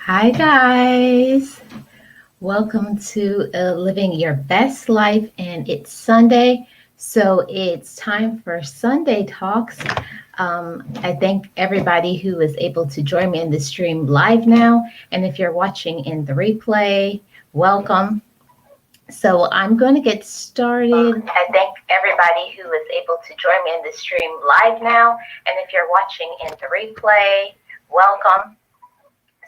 Hi, guys. Welcome to Living Your Best Life. And it's Sunday, so it's time for Sunday Talks. I thank everybody who is able to join me in the stream live now. And if you're watching in the replay, welcome. So I'm going to get started. I thank everybody who is able to join me in the stream live now. And if you're watching in the replay, welcome.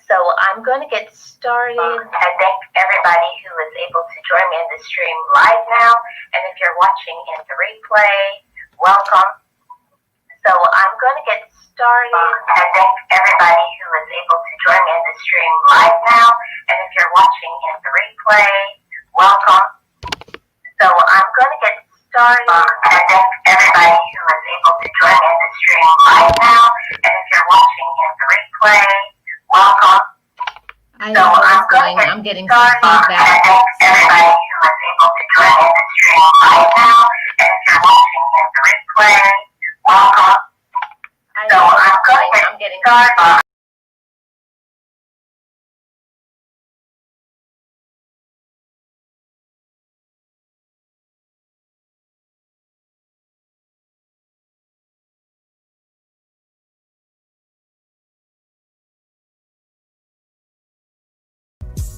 So I'm going to get started. I thank everybody who is able to join me in the stream live now. And if you're watching in the replay, welcome. So I'm going to get started. I thank everybody who is able to join me in the stream live now. And if you're watching in the replay, welcome. So I'm going to get started. I thank everybody who is able to join me in the stream live now. And if you're watching in the replay, welcome. I don't know what's going on. I'm getting some feedback. Everybody who is able to join in the stream right now, and if you're watching in the replay, welcome. So I'm getting started.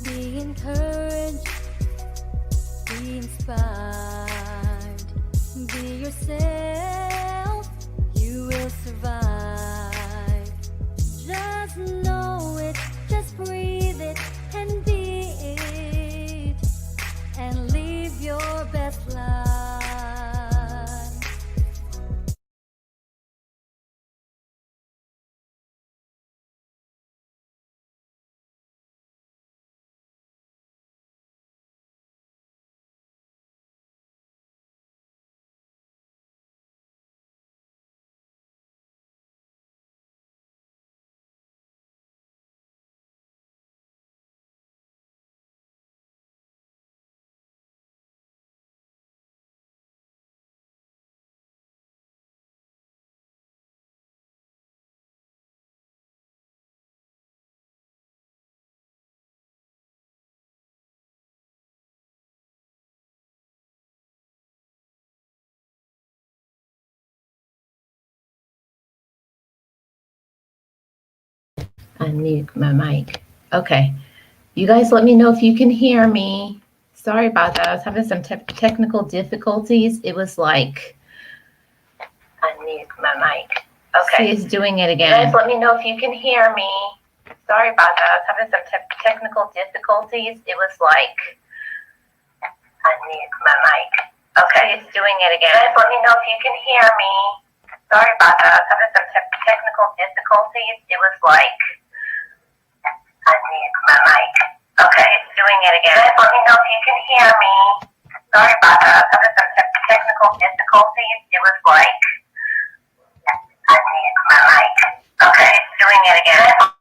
Be encouraged, be inspired, be yourself, you will survive. Just know it, just breathe it, and be it, and live your best life. Unmute my mic. Okay. You guys let me know if you can hear me. Sorry about that. I was having some technical difficulties. It was like, unmute my mic. Okay. She's doing it again. You guys let me know if you can hear me. Sorry about that. I was having some technical difficulties. It was like, unmute my mic. Okay, it's doing it again. You guys let me know if you can hear me. Sorry about that. I was having some technical difficulties. It was like, unmute my mic. Okay, it's doing it again. You guys let me know if you can hear me. Sorry about that. I was having some technical difficulties. It was like, unmute my mic. Okay, it's doing it again.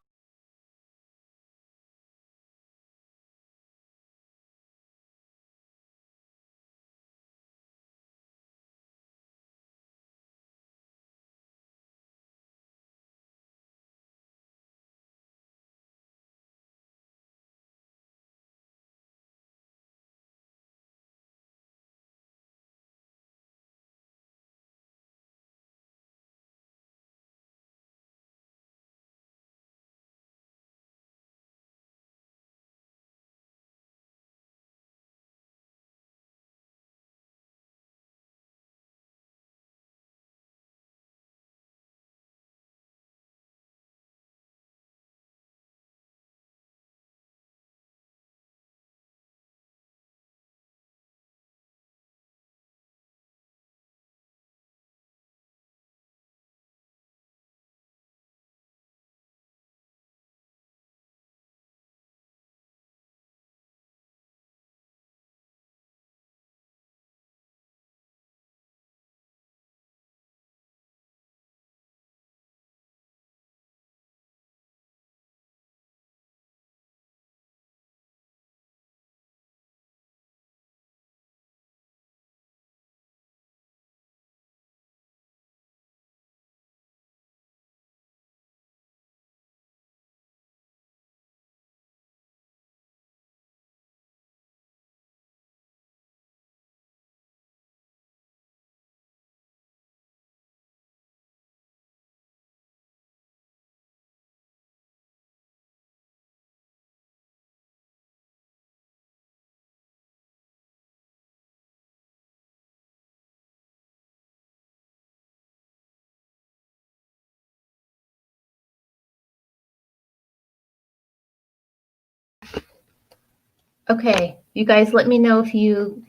Okay, you guys let me know if you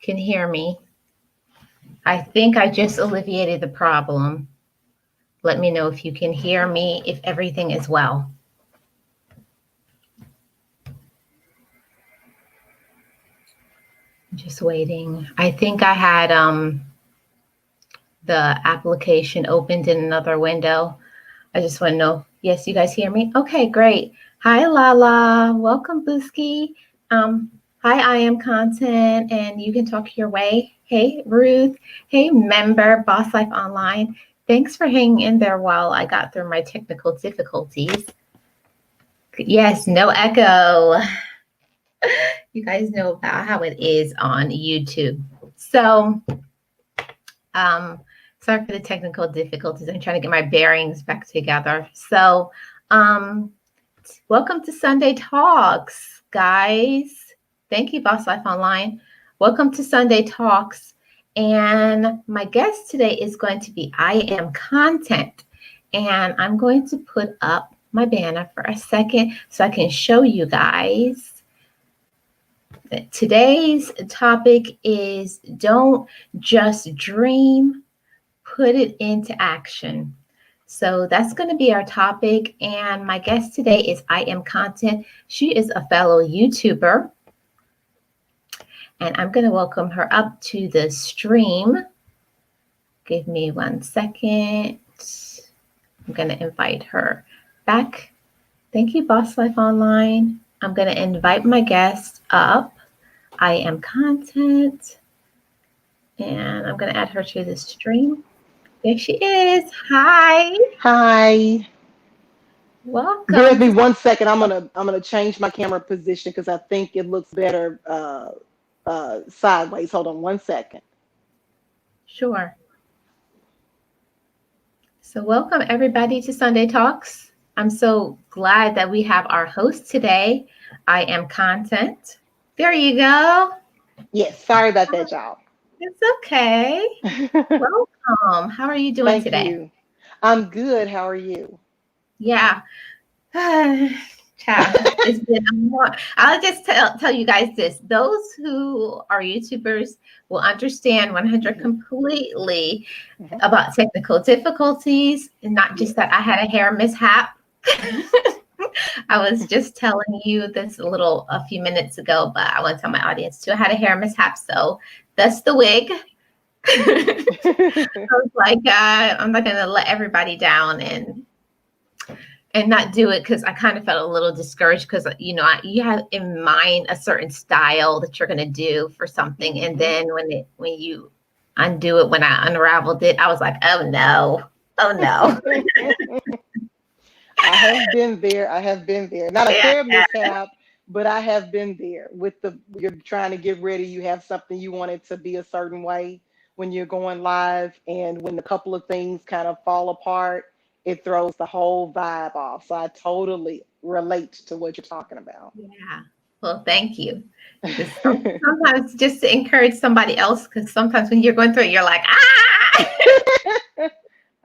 can hear me. I think I just alleviated the problem. Let me know if you can hear me, if everything is well. I'm just waiting. I think I had the application opened in another window. I just want to know. Yes, you guys hear me? Okay, great. Hi, Lala. Welcome, Booski. Um, hi, I am content, and you can talk your way. Hey, Ruth. Hey, member, Boss Life Online. Thanks for hanging in there while I got through my technical difficulties. Yes, no echo. You guys know about how it is on YouTube. So, Um, sorry for the technical difficulties. I'm trying to get my bearings back together. So, um, welcome to Sunday Talks, guys. Thank you, Boss Life Online. Welcome to Sunday Talks. And my guest today is going to be Iamcontent. And I'm going to put up my banner for a second so I can show you guys. Today's topic is don't just dream, put it into action. So that's going to be our topic. And my guest today is Iamcontent. She is a fellow YouTuber. And I'm going to welcome her up to the stream. Give me 1 second. I'm going to invite her back. Thank you, Boss Life Online. I'm going to invite my guest up. Iamcontent. And I'm going to add her to the stream. There she is. Hi. Hi. Bear with Welcome. me 1 second. I'm gonna change my camera position because I think it looks better sideways. Hold on 1 second. Sure. So, welcome everybody to Sunday Talks. I'm so glad that we have our host today. Iamcontent. There you go. Yes, sorry about that, y'all. It's okay. Welcome. How are you doing Thank today? you. I'm good. How are you? Yeah. Child, it's been a more. I'll just tell you guys this. Those who are YouTubers will understand 100 Mhm, completely mhm. about technical difficulties, and not just that Yes. I had a hair mishap. I was just telling you this a few minutes ago, but I want to tell my audience too. I had a hair mishap, so that's the wig. I was like, I'm not gonna let everybody down and not do it because I kind of felt a little discouraged because you have in mind a certain style that you're gonna do for something, and Mhm. then when you undo it, when I unraveled it, I was like, oh no, oh no. I have been there. I have been there. Not a Yeah, hair mishap, but I have been there with you're trying to get ready. You have something you want it to be a certain way when you're going live. And when a couple of things kind of fall apart, it throws the whole vibe off. So I totally relate to what you're talking about. yeah. Well, thank you. Because sometimes just to encourage somebody else, because sometimes when you're going through it, you're like, ah.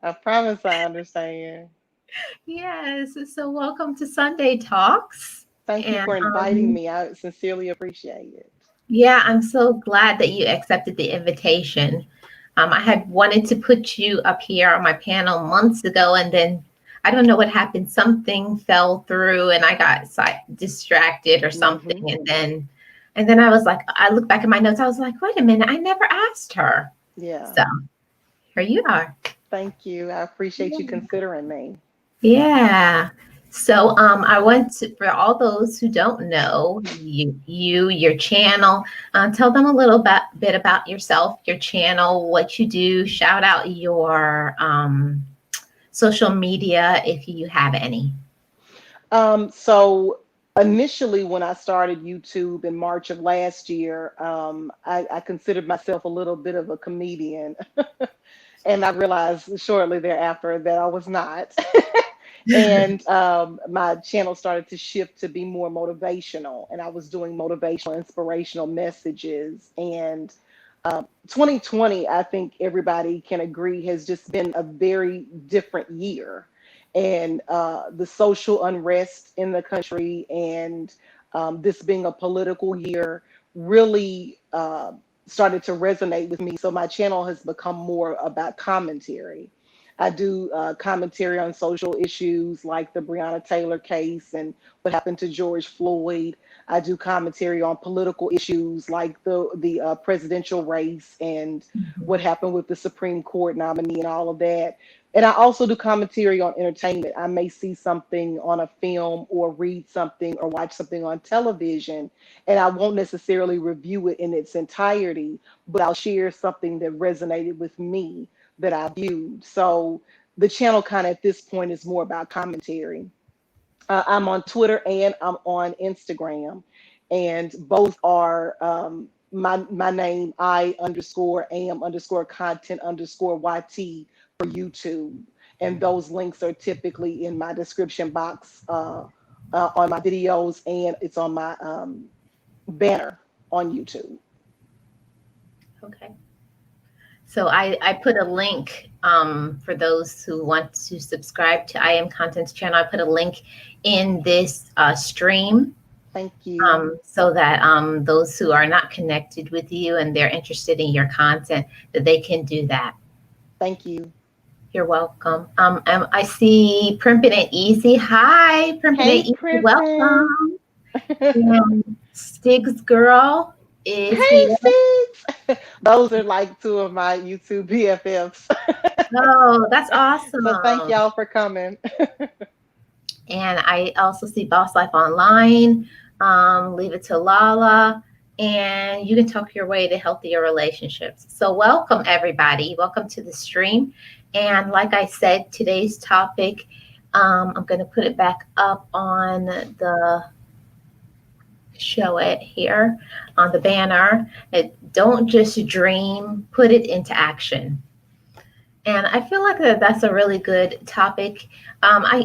I promise I understand. Yes. So welcome to Sunday Talks. Thank you And for inviting me. I sincerely appreciate it. yeah, I'm so glad that you accepted the invitation. I had wanted to put you up here on my panel months ago, and then I don't know what happened. Something fell through, and I got distracted or something. Hmm. And then I was like, I looked back at my notes. I was like, wait a minute, I never asked her. Yeah. So here you are. Thank you. I appreciate you considering me. Yeah. So I want to, for all those who don't know your channel, tell them a little bit about yourself, your channel, what you do. Shout out your social media if you have any. So initially, when I started YouTube in March of last year, I considered myself a little bit of a comedian, and I realized shortly thereafter that I was not. And my channel started to shift to be more motivational, and I was doing motivational, inspirational messages. And 2020, I think everybody can agree, has just been a very different year. And the social unrest in the country and this being a political year really started to resonate with me. So my channel has become more about commentary. I do commentary on social issues like the Breonna Taylor case and what happened to George Floyd. I do commentary on political issues like the presidential race and what happened with the Supreme Court nominee and all of that. And I also do commentary on entertainment. I may see something on a film or read something or watch something on television, and I won't necessarily review it in its entirety, but I'll share something that resonated with me that I viewed. So the channel kind of at this point is more about commentary. I'm on Twitter and I'm on Instagram, and both are my name I underscore am underscore content underscore YT for YouTube, and those links are typically in my description box on my videos, and it's on my banner on YouTube. Okay. So I put a link for those who want to subscribe to I Am Content's channel. I put a link in this stream Thank you. so that those who are not connected with you and they're interested in your content, that they can do that. Thank you. You're welcome. I see Primpin and Easy. Hi, Primpin and Hey, Easy. Crimpin. Welcome. And Stig's girl is Hey, here. Six. Those are like two of my YouTube BFFs. Oh, that's So thank awesome. y'all for coming. And I also see Boss Life Online, Leave It to Lala, and you can talk your way to healthier relationships. So welcome, everybody. Welcome to the stream. And like I said, today's topic, I'm going to put it back up on the show it here on the banner. Don't just dream, put it into action. And I feel like that's a really good topic.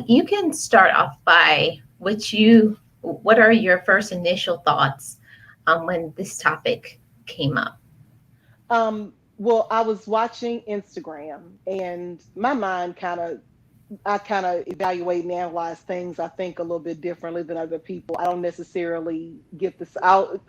You can start off by what are your first initial thoughts when this topic came up? Well, I was watching Instagram, and my mind I kind of evaluate and analyze things, I think, a little bit differently than other people. I don't necessarily get this. I'll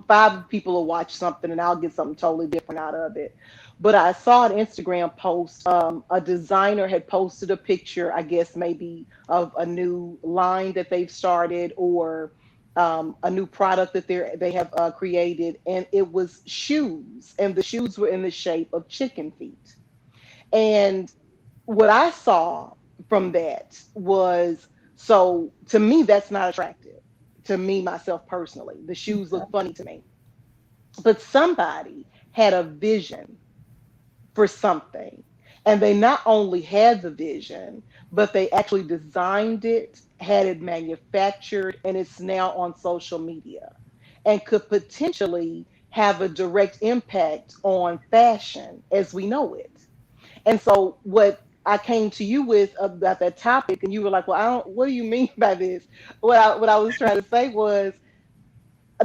five people will watch something and I'll get something totally different out of it. But I saw an Instagram post. A designer had posted a picture, I guess maybe of a new line that they've started, or a new product that they have created, and it was shoes, and the shoes were in the shape of chicken feet. And what I saw from that was, so to me, that's not attractive to me, myself personally. The shoes look funny to me. But somebody had a vision for something. And they not only had the vision, but they actually designed it, had it manufactured, and it's now on social media and could potentially have a direct impact on fashion as we know it. And so what I came to you with about that topic, and you were like, "Well, I don't. What do you mean by this?" What I was trying to say was,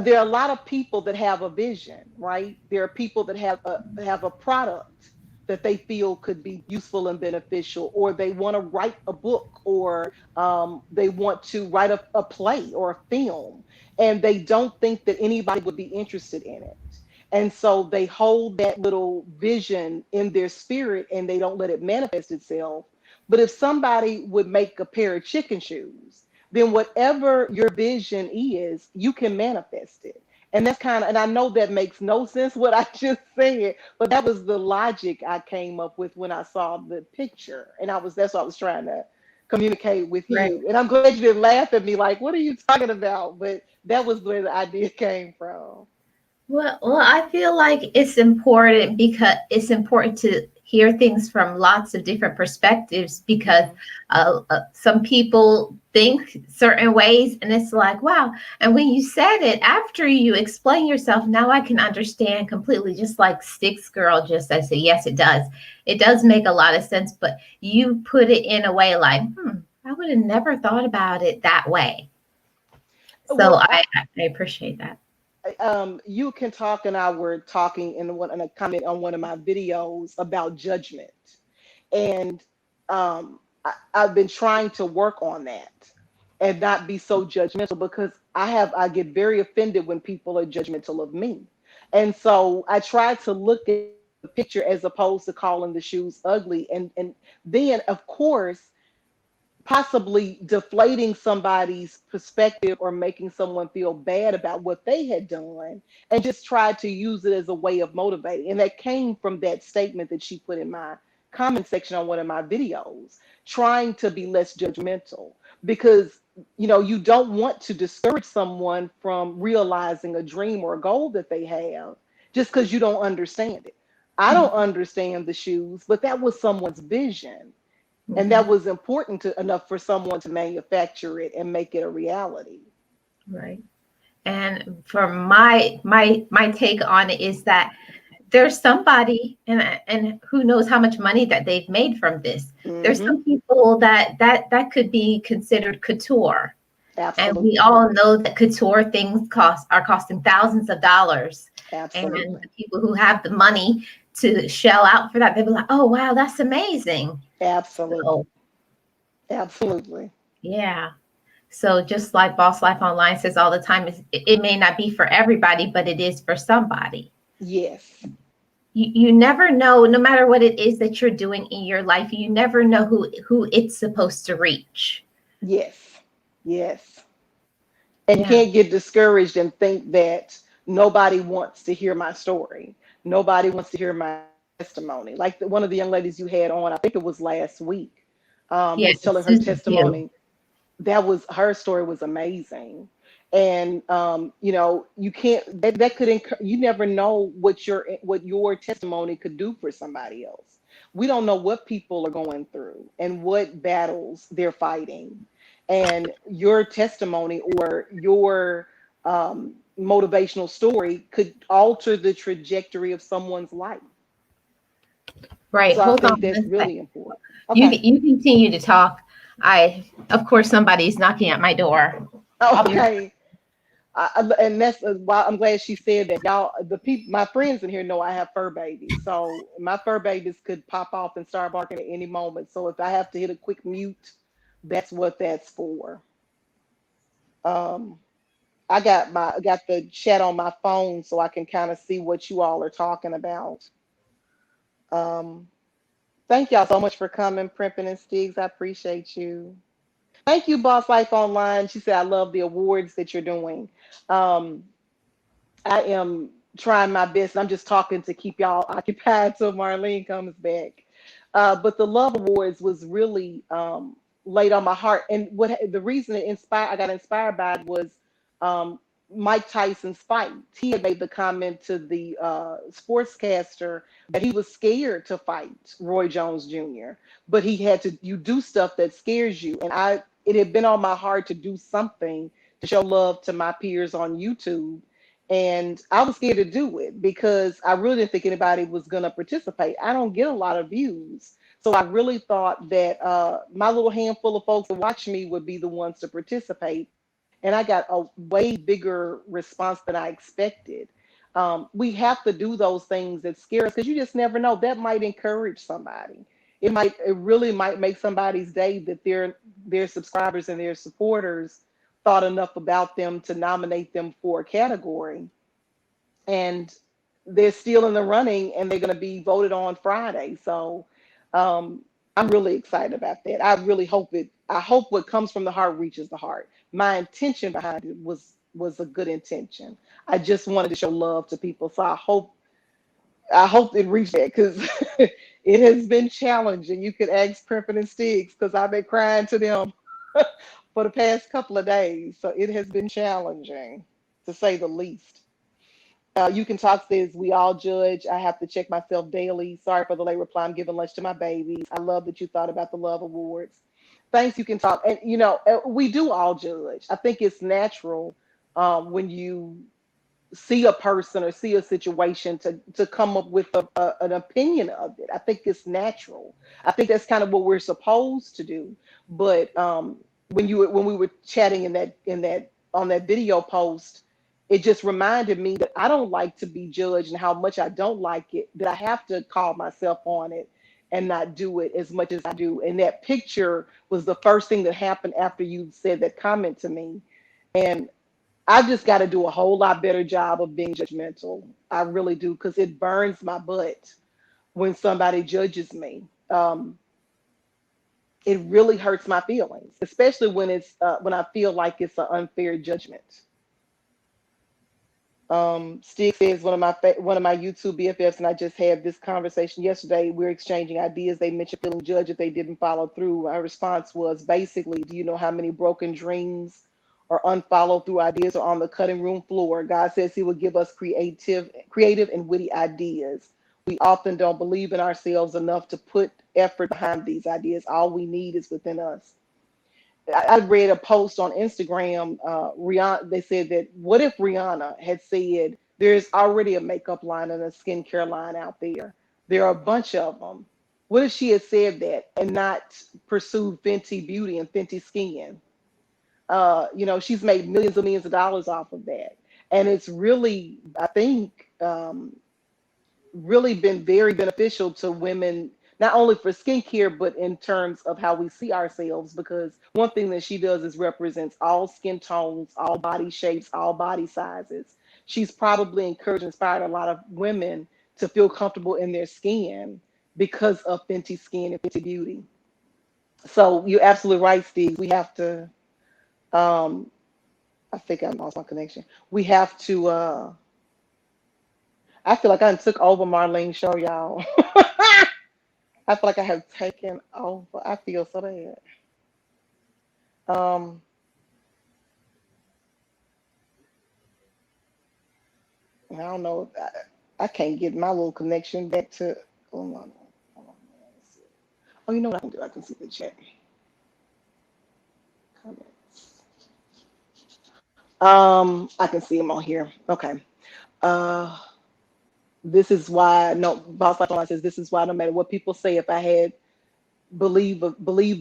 there are a lot of people that have a vision, right? There are people that have a product that they feel could be useful and beneficial, or they want to write a book, or they want to write a play or a film, and they don't think that anybody would be interested in it. And so they hold that little vision in their spirit and they don't let it manifest itself. But if somebody would make a pair of chicken shoes, then whatever your vision is, you can manifest it. And that's kind of, and I know that makes no sense what I just said, but that was the logic I came up with when I saw the picture. And that's what I was trying to communicate with Right. you. And I'm glad you didn't laugh at me like, what are you talking about? But that was where the idea came from. Well, I feel like it's important because it's important to hear things from lots of different perspectives because Mhm. some people think certain ways and it's like, wow. And when you said it, after you explain yourself, now I can understand completely, just like Sticks Girl just I said, yes, it does. It does make a lot of sense, but you put it in a way like, I would have never thought about it that way. So Well, I appreciate that. you can talk, and I were talking in a comment on one of my videos about judgment, and I've been trying to work on that. and not be so judgmental, because I get very offended when people are judgmental of me. And so I try to look at the picture as opposed to calling the shoes ugly. And then of course possibly deflating somebody's perspective or making someone feel bad about what they had done, and just tried to use it as a way of motivating. And that came from that statement that she put in my comment section on one of my videos, trying to be less judgmental, because you don't want to discourage someone from realizing a dream or a goal that they have just because you don't understand it. I don't understand the shoes, but that was someone's vision, and that Mhm. was important enough for someone to manufacture it and make it a reality. Right. And for my take on it is that there's somebody, and who knows how much money that they've made from this. There's Hmm. some people that could be considered couture, and we Absolutely. all know that couture things are costing thousands of dollars. And Absolutely. the people who have the money to shell out for that, they'll be like, "Oh wow, that's amazing." Absolutely. So Absolutely. yeah. So just like Boss Life Online says all the time, it may not be for everybody, but it is for somebody. Yes. You never know, no matter what it is that you're doing in your life, you never know who it's supposed to reach. Yes. Yes. And you Yeah. can't get discouraged and think that nobody wants to hear my story. Nobody wants to hear my testimony. Like one of the young ladies you had on, I think it was last week, Yeah. was telling her Susan Q. testimony. That was her story was amazing. And you can't that could you never know what your testimony could do for somebody else. We don't know what people are going through and what battles they're fighting, and your testimony or your motivational story could alter the trajectory of someone's life. Right. So I Hold think on that's one sec. really important. You Okay. you continue to talk. Of course somebody's knocking at my door. I'll be right. Okay. And that's why I'm glad she said that. Y'all, the people, my friends in here know I have fur babies, so my fur babies could pop off and start barking at any moment. So if I have to hit a quick mute, that's what that's for. Um, I got the chat on my phone so I can kind of see what you all are talking about. Um, Thank y'all so much for coming, Primping and Stiggs. I appreciate you. Thank you, Boss Life Online. She said, I love the awards that you're doing. Um, I am trying my best. I'm just talking to keep y'all occupied till Marlene comes back. But the Love Awards was really laid on my heart, and what the reason I got inspired by it was um, Mike Tyson's fight. He had made the comment to the sportscaster that he was scared to fight Roy Jones Jr., but he had to. You do stuff that scares you, and it had been on my heart to do something to show love to my peers on YouTube, and I was scared to do it because I really didn't think anybody was going to participate. I don't get a lot of views. So I really thought that my little handful of folks that watch me would be the ones to participate. And I got a way bigger response than I expected. We have to do those things that scare us because you just never know. That might encourage somebody. It really might make somebody's day that their subscribers and their supporters thought enough about them to nominate them for a category, and they're still in the running and they're going to be voted on Friday. So um, I'm really excited about that. I hope what comes from the heart reaches the heart. My intention behind it was a good intention. I just wanted to show love to people. So I hope it reached that, because it has been challenging. You could ask Primpin and Sticks because I've been crying to them for the past couple of days. So it has been challenging, to say the least. You can talk says we all judge. I have to check myself daily. Sorry for the late reply. I'm giving lunch to my babies. I love that you thought about the Love Awards. Thanks. You can talk, and we do all judge. I think it's natural when you see a person or see a situation to come up with an opinion of it. I think it's natural. I think that's kind of what we're supposed to do. But when we were chatting in that on that video post, it just reminded me that I don't like to be judged, and how much I don't like it, that I have to call myself on it and not do it as much as I do. And that picture was the first thing that happened after you said that comment to me. And I've just got to do a whole lot better job of being judgmental. I really do, because it burns my butt when somebody judges me. It really hurts my feelings, especially when I feel like it's an unfair judgment. Stig says one of my YouTube BFFs, and I just had this conversation yesterday. We're exchanging ideas. They mentioned feeling judged if they didn't follow through. My response was basically, do you know how many broken dreams or unfollowed through ideas are on the cutting room floor? God says He will give us creative and witty ideas. We often don't believe in ourselves enough to put effort behind these ideas. All we need is within us. I read a post on Instagram. Rihanna, they said that what if Rihanna had said there's already a makeup line and a skincare line out there? There are a bunch of them. What if she had said that and not pursued Fenty Beauty and Fenty Skin? She's made millions of dollars off of that, and it's really, I think, really been very beneficial to women, not only for skincare, but in terms of how we see ourselves. Because one thing that she does is represents all skin tones, all body shapes, all body sizes. She's probably encouraged and inspired a lot of women to feel comfortable in their skin because of Fenty Skin and Fenty Beauty. So you're absolutely right, Steve. We have to. Um, I think I lost my connection. We have to. I feel like I took over Marlene's show, y'all. I feel like I have taken over. I feel so bad. Um, I don't know. I can't get my little connection back to. Hold on. Hold on. Oh, you know what I can do? I can see the chat comments. I can see them on here. Okay. Uh, this is why. No, Boss Life Online says this is why no matter what people say, if I had believe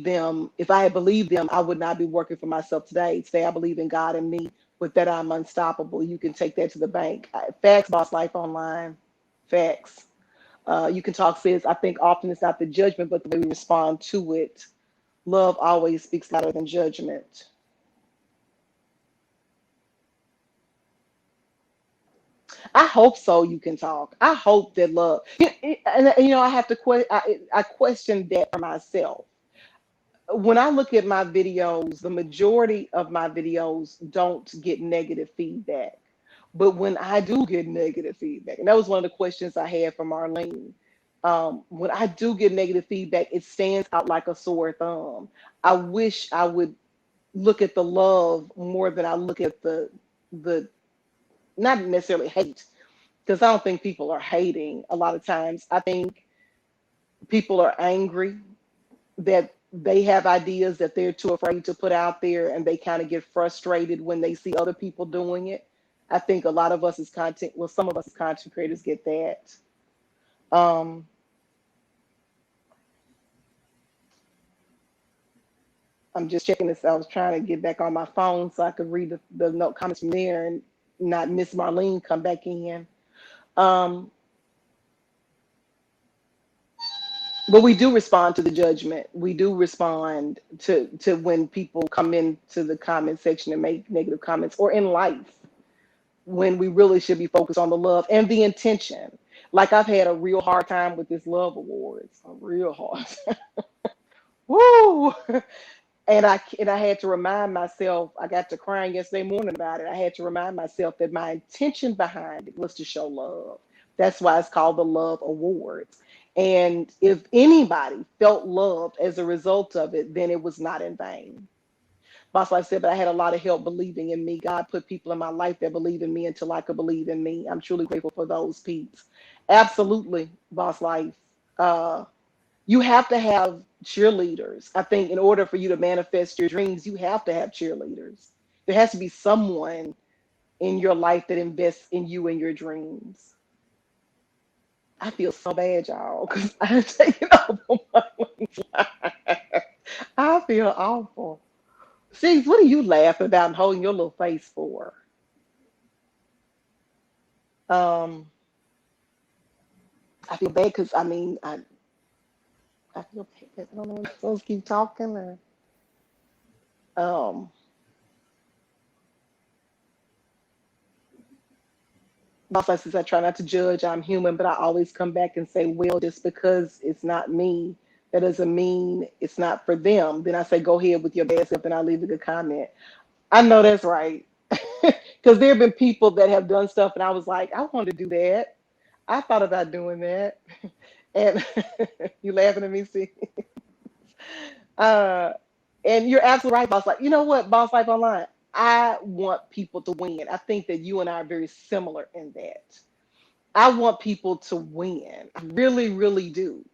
them, if I had believed them, I would not be working for myself today. Today I believe in God and me. With that, I'm unstoppable. You can take that to the bank. Facts, Boss Life Online. Facts. You can talk says, I think often it's not the judgment, but the way we respond to it. Love always speaks louder than judgment. I hope so. You can talk. I hope that love, and I have to I question that for myself. When I look at my videos, the majority of my videos don't get negative feedback. But when I do get negative feedback, and that was one of the questions I had from Marlene, when I do get negative feedback, it stands out like a sore thumb. I wish I would look at the love more than I look at the not necessarily hate, because I don't think people are hating a lot of times. I think people are angry that they have ideas that they're too afraid to put out there, and they kind of get frustrated when they see other people doing it. I think a lot of us as content, well, some of us as content creators get that. Um, I'm just checking this. I was trying to get back on my phone so I could read the note comments from there and not miss Marlene come back in. Um, but we do respond to the judgment. We do respond to when people come into the comment section and make negative comments, or in life, when we really should be focused on the love and the intention. Like, I've had a real hard time with this love awards, a real hard. Woo! And I had to remind myself. I got to crying yesterday morning about it. I had to remind myself that my intention behind it was to show love. That's why it's called the Love Awards. And if anybody felt loved as a result of it, then it was not in vain. Boss Life said, but I had a lot of help believing in me. God put people in my life that believe in me until I could believe in me. I'm truly grateful for those peeps. Absolutely, Boss Life. Uh, you have to have cheerleaders. I think in order for you to manifest your dreams, you have to have cheerleaders. There has to be someone in your life that invests in you and your dreams. I feel so bad, y'all, because I'm taking over my life. I feel awful. See, what are you laughing about and holding your little face for? Um, I feel bad because, I mean, I feel bad. I don't know if I'm supposed to keep talking or um boss lady says I try not to judge, I'm human, but I always come back and say, well, just because it's not me, that doesn't mean it's not for them. Then I say, go ahead with your bad stuff, and I leave a good comment. I know that's right. Because there have been people that have done stuff, and I was like, I want to do that. I thought about doing that. And you laughing at me, see? Uh, and you're absolutely right, boss. Like, you know what, boss life online. I want people to win. I think that you and I are very similar in that. I want people to win. I really, really do.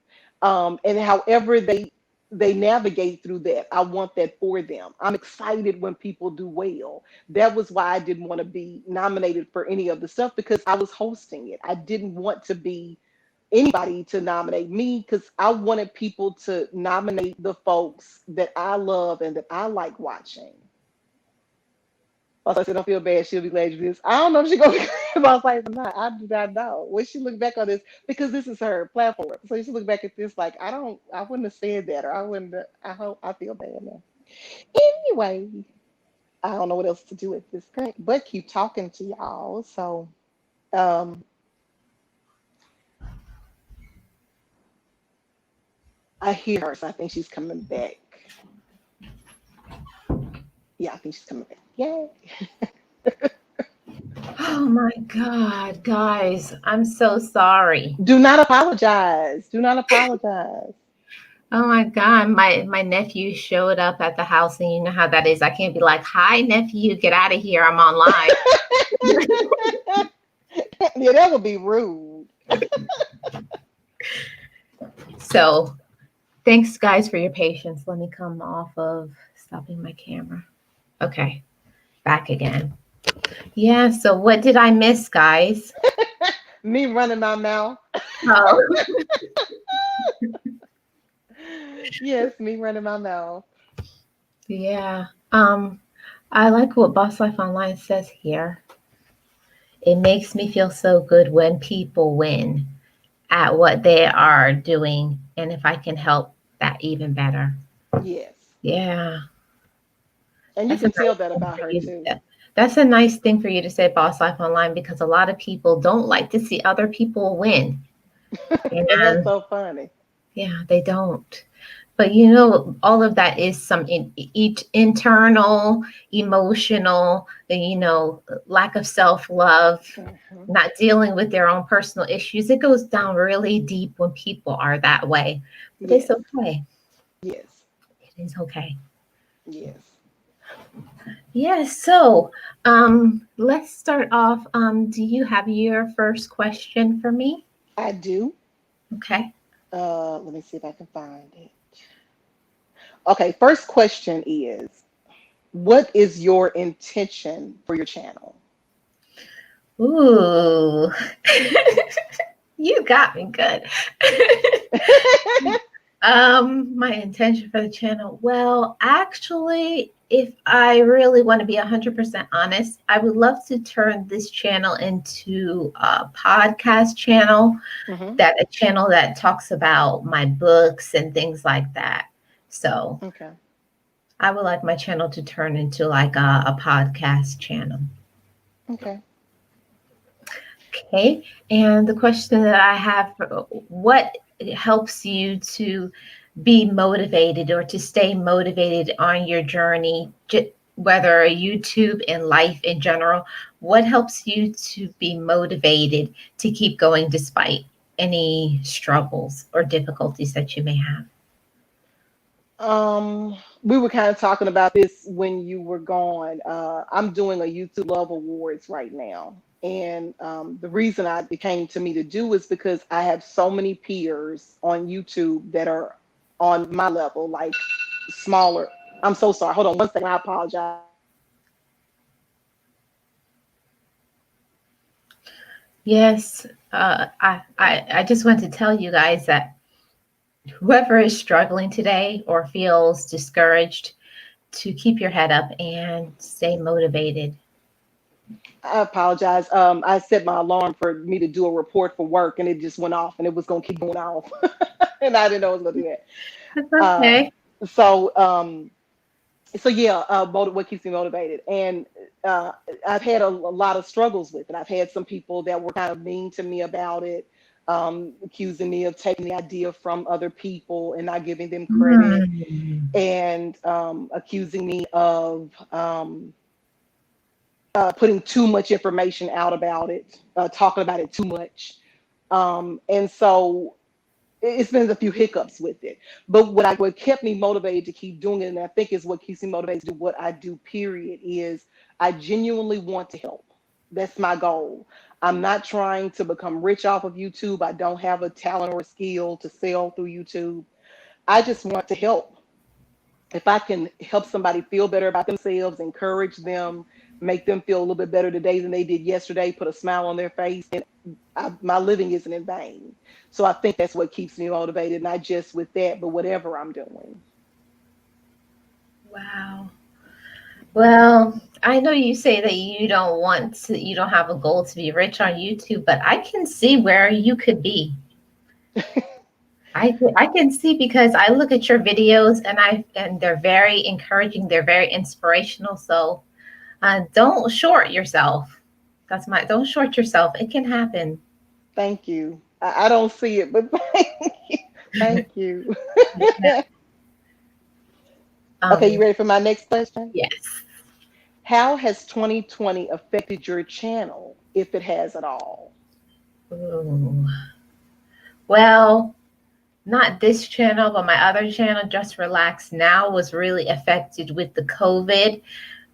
And however they navigate through that, I want that for them. I'm excited when people do well. That was why I didn't want to be nominated for any of the stuff because I was hosting it. I didn't want to be anybody to nominate me because I wanted people to nominate the folks that I love and that I like watching. Also, I said, don't feel bad. She'll be glad you do this. I don't know if she's going to be glad about life or not. I do not know. When she look back on this, because this is her platform. So she look back at this like, I wouldn't have said that, or I wouldn't have, I hope, I feel bad now. Anyway, I don't know what else to do at this point, but keep talking to y'all. So, um, I hear her, so I think she's coming back. Yeah, I think she's coming back. Yay. Oh my God, guys, I'm so sorry. Do not apologize. Do not apologize. Oh my God, my nephew showed up at the house, and you know how that is. I can't be like, "Hi, nephew, get out of here. I'm on live." Yeah, that would be rude. So, thanks, guys, for your patience. Let me come off of stopping my camera. Okay, back again. Yeah. So, what did I miss, guys? Me running my mouth. Oh, Yes, me running my mouth. yeah. I like what Boss Life Online says here. It makes me feel so good when people win at what they are doing, and if I can help, that even better. Yes. Yeah, And you that's a can tell nice that thing about for her you to too. say. That's a nice thing for you to say, Boss Life Online, because a lot of people don't like to see other people win. And that's And so funny. yeah, they don't. But you know, all of that is some each internal, emotional, lack of self-love, Hmm. not dealing with their own personal issues. It goes down really deep when people are that way. But it's Yes. okay. Yes. It is okay. Yes. Yes. So, let's start off. Do you have your first question for me? I do. Okay. Let me see if I can find it. Okay, first question is, what is your intention for your channel? Ooh, you got me good. My intention for the channel. Well, actually, if I really want to be 100% honest, I would love to turn this channel into a podcast channel, Hmm. that a channel that talks about my books and things like that. So Okay. I would like my channel to turn into like a podcast channel. Okay. Okay. And the question that I have, what helps you to be motivated or to stay motivated on your journey, whether YouTube and life in general? What helps you to be motivated to keep going despite any struggles or difficulties that you may have? We were kind of talking about this when you were gone. I'm doing a YouTube Love Awards right now. And the reason it came to me to do is because I have so many peers on YouTube that are on my level, like smaller. I'm so sorry. Hold on one second. I apologize. Yes, I just want to tell you guys that whoever is struggling today or feels discouraged, to keep your head up and stay motivated. I apologize. I set my alarm for me to do a report for work and it just went off and it was going to keep going off. and I didn't know I was gonna do that. That's Uh, okay. so so yeah, what keeps me motivated, and uh, I've had a lot of struggles with it. I've had some people that were kind of mean to me about it, accusing me of taking the idea from other people and not giving them credit, Hmm. and accusing me of putting too much information out about it, talking about it too much. And so it's been a few hiccups with it. But what kept me motivated to keep doing it, and I think is what keeps me motivated to do what I do, period, is I genuinely want to help. That's my goal. I'm not trying to become rich off of YouTube. I don't have a talent or a skill to sell through YouTube. I just want to help. If I can help somebody feel better about themselves, encourage them, make them feel a little bit better today than they did yesterday, put a smile on their face, and my living isn't in vain. So I think that's what keeps me motivated, not just with that, but whatever I'm doing. Wow. Well, I know you say that you don't want to, you don't have a goal to be rich on YouTube, but I can see where you could be. I can see because I look at your videos and they're very encouraging, they're very inspirational. So don't short yourself. Don't short yourself. It can happen. Thank you. I don't see it, but thank you. Thank you. Okay, you Um, ready for my next question? yes. How has 2020 affected your channel, if it has at all? Ooh. Well, not this channel, but my other channel, Just Relax Now, was really affected with the COVID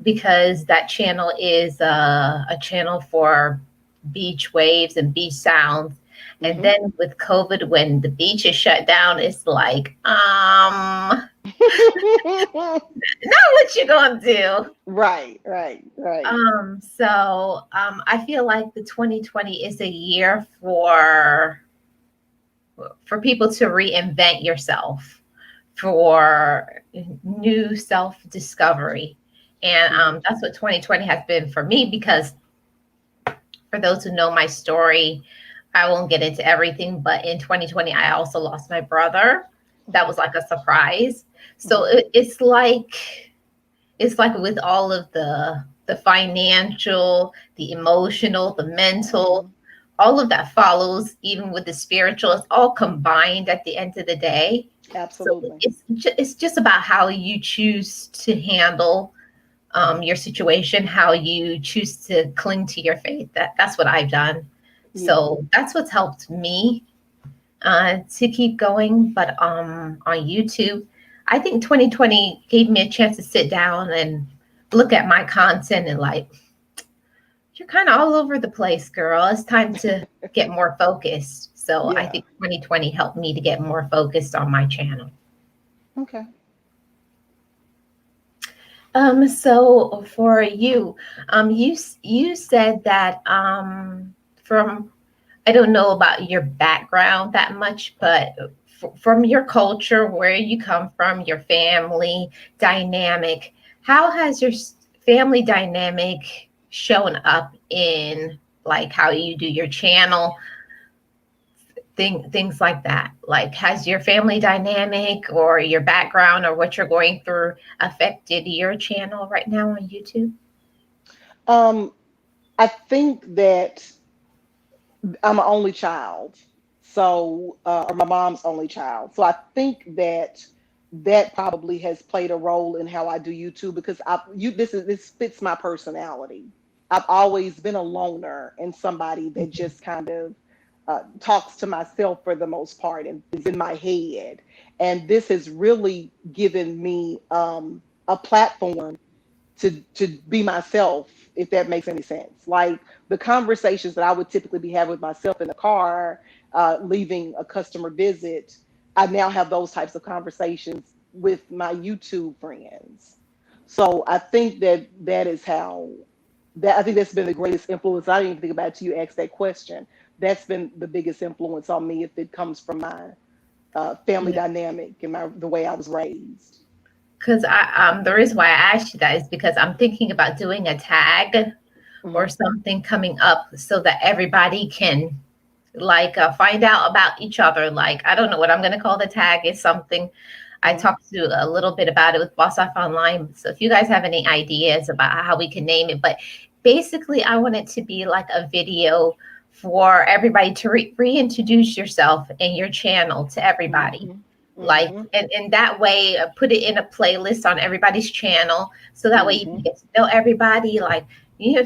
because that channel is a channel for beach waves and beach sounds. And Hmm. then with COVID, when the beach is shut down, it's like, now what you gonna do? Right, right, right. I feel like the 2020 is a year for people to reinvent yourself, for new self discovery. And Hmm. that's what 2020 has been for me because for those who know my story, I won't get into everything, but in 2020, I also lost my brother. That was like a surprise. So Hmm. it's like with all of the financial, the emotional, the mental, Hmm. all of that follows, even with the spiritual, it's all combined at the end of the day. So Absolutely. it's just about how you choose to handle your situation, how you choose to cling to your faith. That's what I've done. Yeah. So that's what's helped me to keep going. But on YouTube, I think 2020 gave me a chance to sit down and look at my content and like, you're kind of all over the place, girl. It's time to get more focused. So I Yeah. think 2020 helped me to get more focused on my channel. Okay. So for you, you said that from I don't know about your background that much, but from your culture, where you come from, your family dynamic, how has your family dynamic shown up in like how you do your channel, things like that? Like, has your family dynamic or your background or what you're going through affected your channel right now on YouTube? Um, I think that I'm an only child, so or my mom's only child. So I think that that probably has played a role in how I do YouTube because this fits my personality. I've always been a loner and somebody that just kind of talks to myself for the most part and is in my head. And this has really given me a platform to be myself, if that makes any sense. Like the conversations that I would typically be having with myself in the car, leaving a customer visit, I now have those types of conversations with my YouTube friends. So I think that that is how that I think that's been the greatest influence. I didn't even think about it till you asked that question. That's been the biggest influence on me if it comes from my family dynamic and the way I was raised. Because the reason why I asked you that is because I'm thinking about doing a tag or Hmm. something coming up so that everybody can like find out about each other. Like, I don't know what I'm going to call the tag. Is something I Mhm. talked to a little bit about it with Boss Off Online. So if you guys have any ideas about how we can name it, but basically, I want it to be like a video for everybody to reintroduce yourself and your channel to everybody. Mhm. Like, Mhm. and that way, put it in a playlist on everybody's channel. So that way you can Mhm. get to know everybody. Like,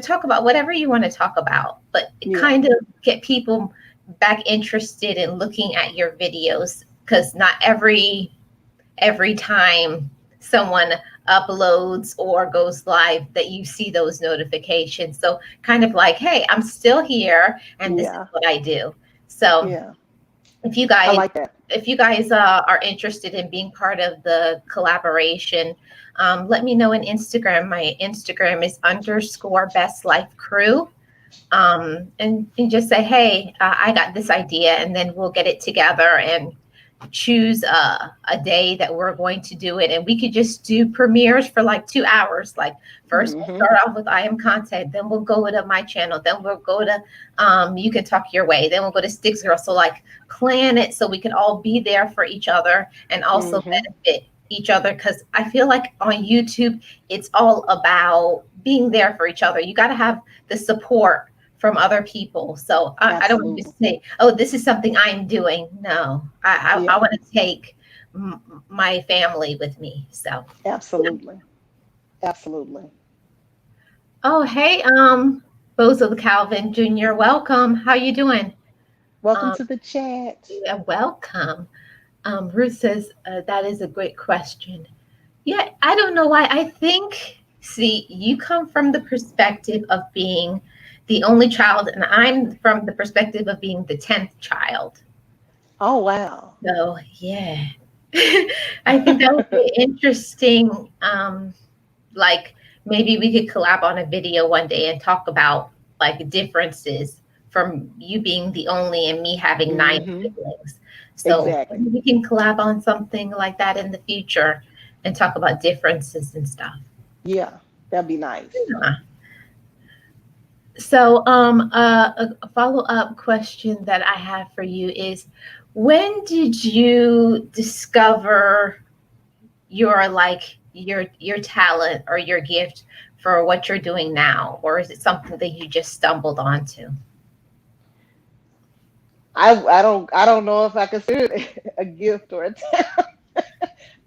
talk about whatever you want to talk about, but Yeah. kind of get people back interested in looking at your videos, because not every time someone uploads or goes live that you see those notifications. So kind of like, hey, I'm still here and this is Yeah. what I do. So Yeah. if you I guys like that. are interested in being part of the collaboration, let me know on Instagram. My Instagram is underscore best life crew. And just say, hey, I got this idea, and then we'll get it together and choose a day that we're going to do it. And we could just do premieres for like 2 hours. Like, first we'll Mhm. start off with Iamcontent, then we'll go to my channel, then we'll go to You Can Talk Your Way, then we'll go to Sticks Girl. So like, plan it so we can all be there for each other and also Mhm. benefit each other, because I feel like on YouTube it's all about being there for each other. You got to have the support from other people. So I don't want to Absolutely. just say, oh, this is something I'm doing. No, I Yeah. want to take my family with me. So, yeah. Absolutely. Absolutely. Oh, hey, Bozo the Calvin Jr., welcome. How you doing? Welcome Um, to the chat. yeah, welcome. Ruth says, that is a great question. Yeah, I don't know why. I think, see, you come from the perspective of being the only child, and I'm from the perspective of being the 10th child. Oh wow. So, yeah, I think that would be interesting. Like, maybe we could collab on a video one day and talk about like differences from you being the only and me having nine Mhm. siblings. So Exactly. maybe we can collab on something like that in the future and talk about differences and stuff. Yeah. That'd be nice. Yeah. So, a follow-up question that I have for you is, when did you discover your talent or your gift for what you're doing now, or is it something that you just stumbled onto? I don't know if I consider it a gift or a talent.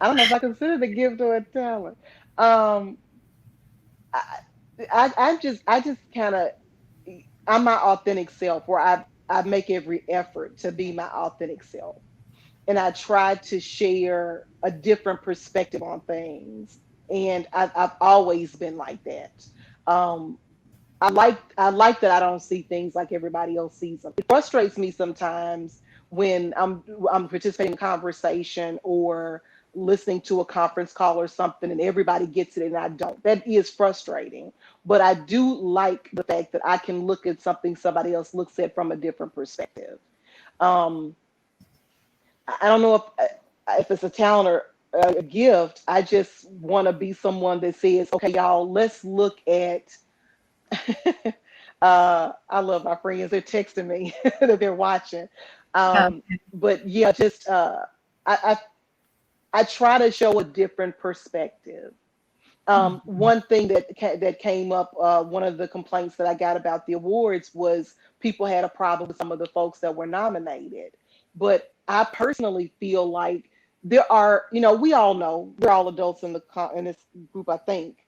I don't know if I consider it a gift or a talent. Um, I, I just kind of, I'm my authentic self, where I make every effort to be my authentic self, and I try to share a different perspective on things, and I've always been like that. Um, I like that I don't see things like everybody else sees them. It frustrates me sometimes when I'm participating in a conversation or listening to a conference call or something, and everybody gets it and I don't. That is frustrating. But I do like the fact that I can look at something somebody else looks at from a different perspective. Um, I don't know if it's a talent or a gift. I just want to be someone that says, okay, y'all, let's look at I love my friends. They're texting me that they're watching. Oh, But yeah, just I try to show a different perspective. One thing that came up, one of the complaints that I got about the awards was people had a problem with some of the folks that were nominated. But I personally feel like there are, we all know we're all adults in this group. I think.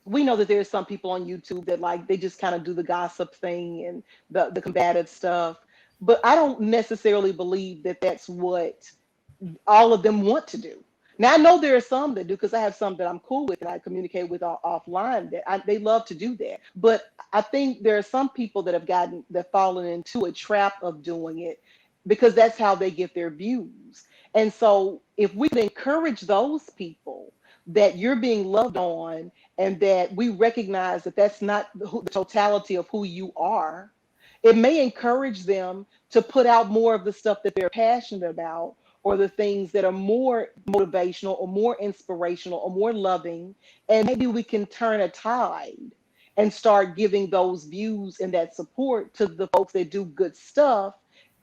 We know that there's some people on YouTube that like they just kind of do the gossip thing and the combative stuff. But I don't necessarily believe that that's what all of them want to do. Now I know there are some that do, because I have some that I'm cool with and I communicate with offline that they love to do that. But I think there are some people that fallen into a trap of doing it because that's how they get their views. And so if we could encourage those people that you're being loved on, and that we recognize that that's not the totality of who you are, it may encourage them to put out more of the stuff that they're passionate about, or the things that are more motivational or more inspirational or more loving. And maybe we can turn a tide and start giving those views and that support to the folks that do good stuff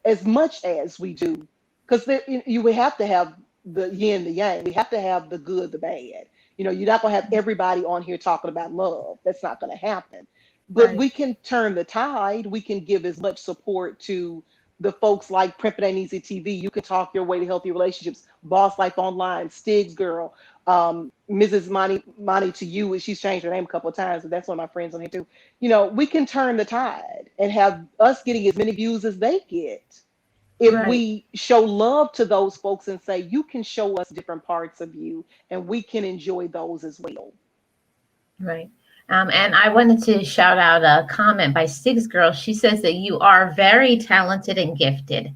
as much as we do. Because you would have to have the yin, the yang. We have to have the good, the bad. You're not going to have everybody on here talking about love. That's not going to happen. But Right. we can turn the tide. We can give as much support to the folks like Prep It Ain't Easy TV. You can talk your way to healthy relationships. Boss Life Online, Stig's Girl, Mrs. Monty to you. She's changed her name a couple of times, but that's one of my friends on here too. We can turn the tide and have us getting as many views as they get if Right. we show love to those folks and say, you can show us different parts of you and we can enjoy those as well. Right. And I wanted to shout out a comment by Six Girl. She says that you are very talented and gifted.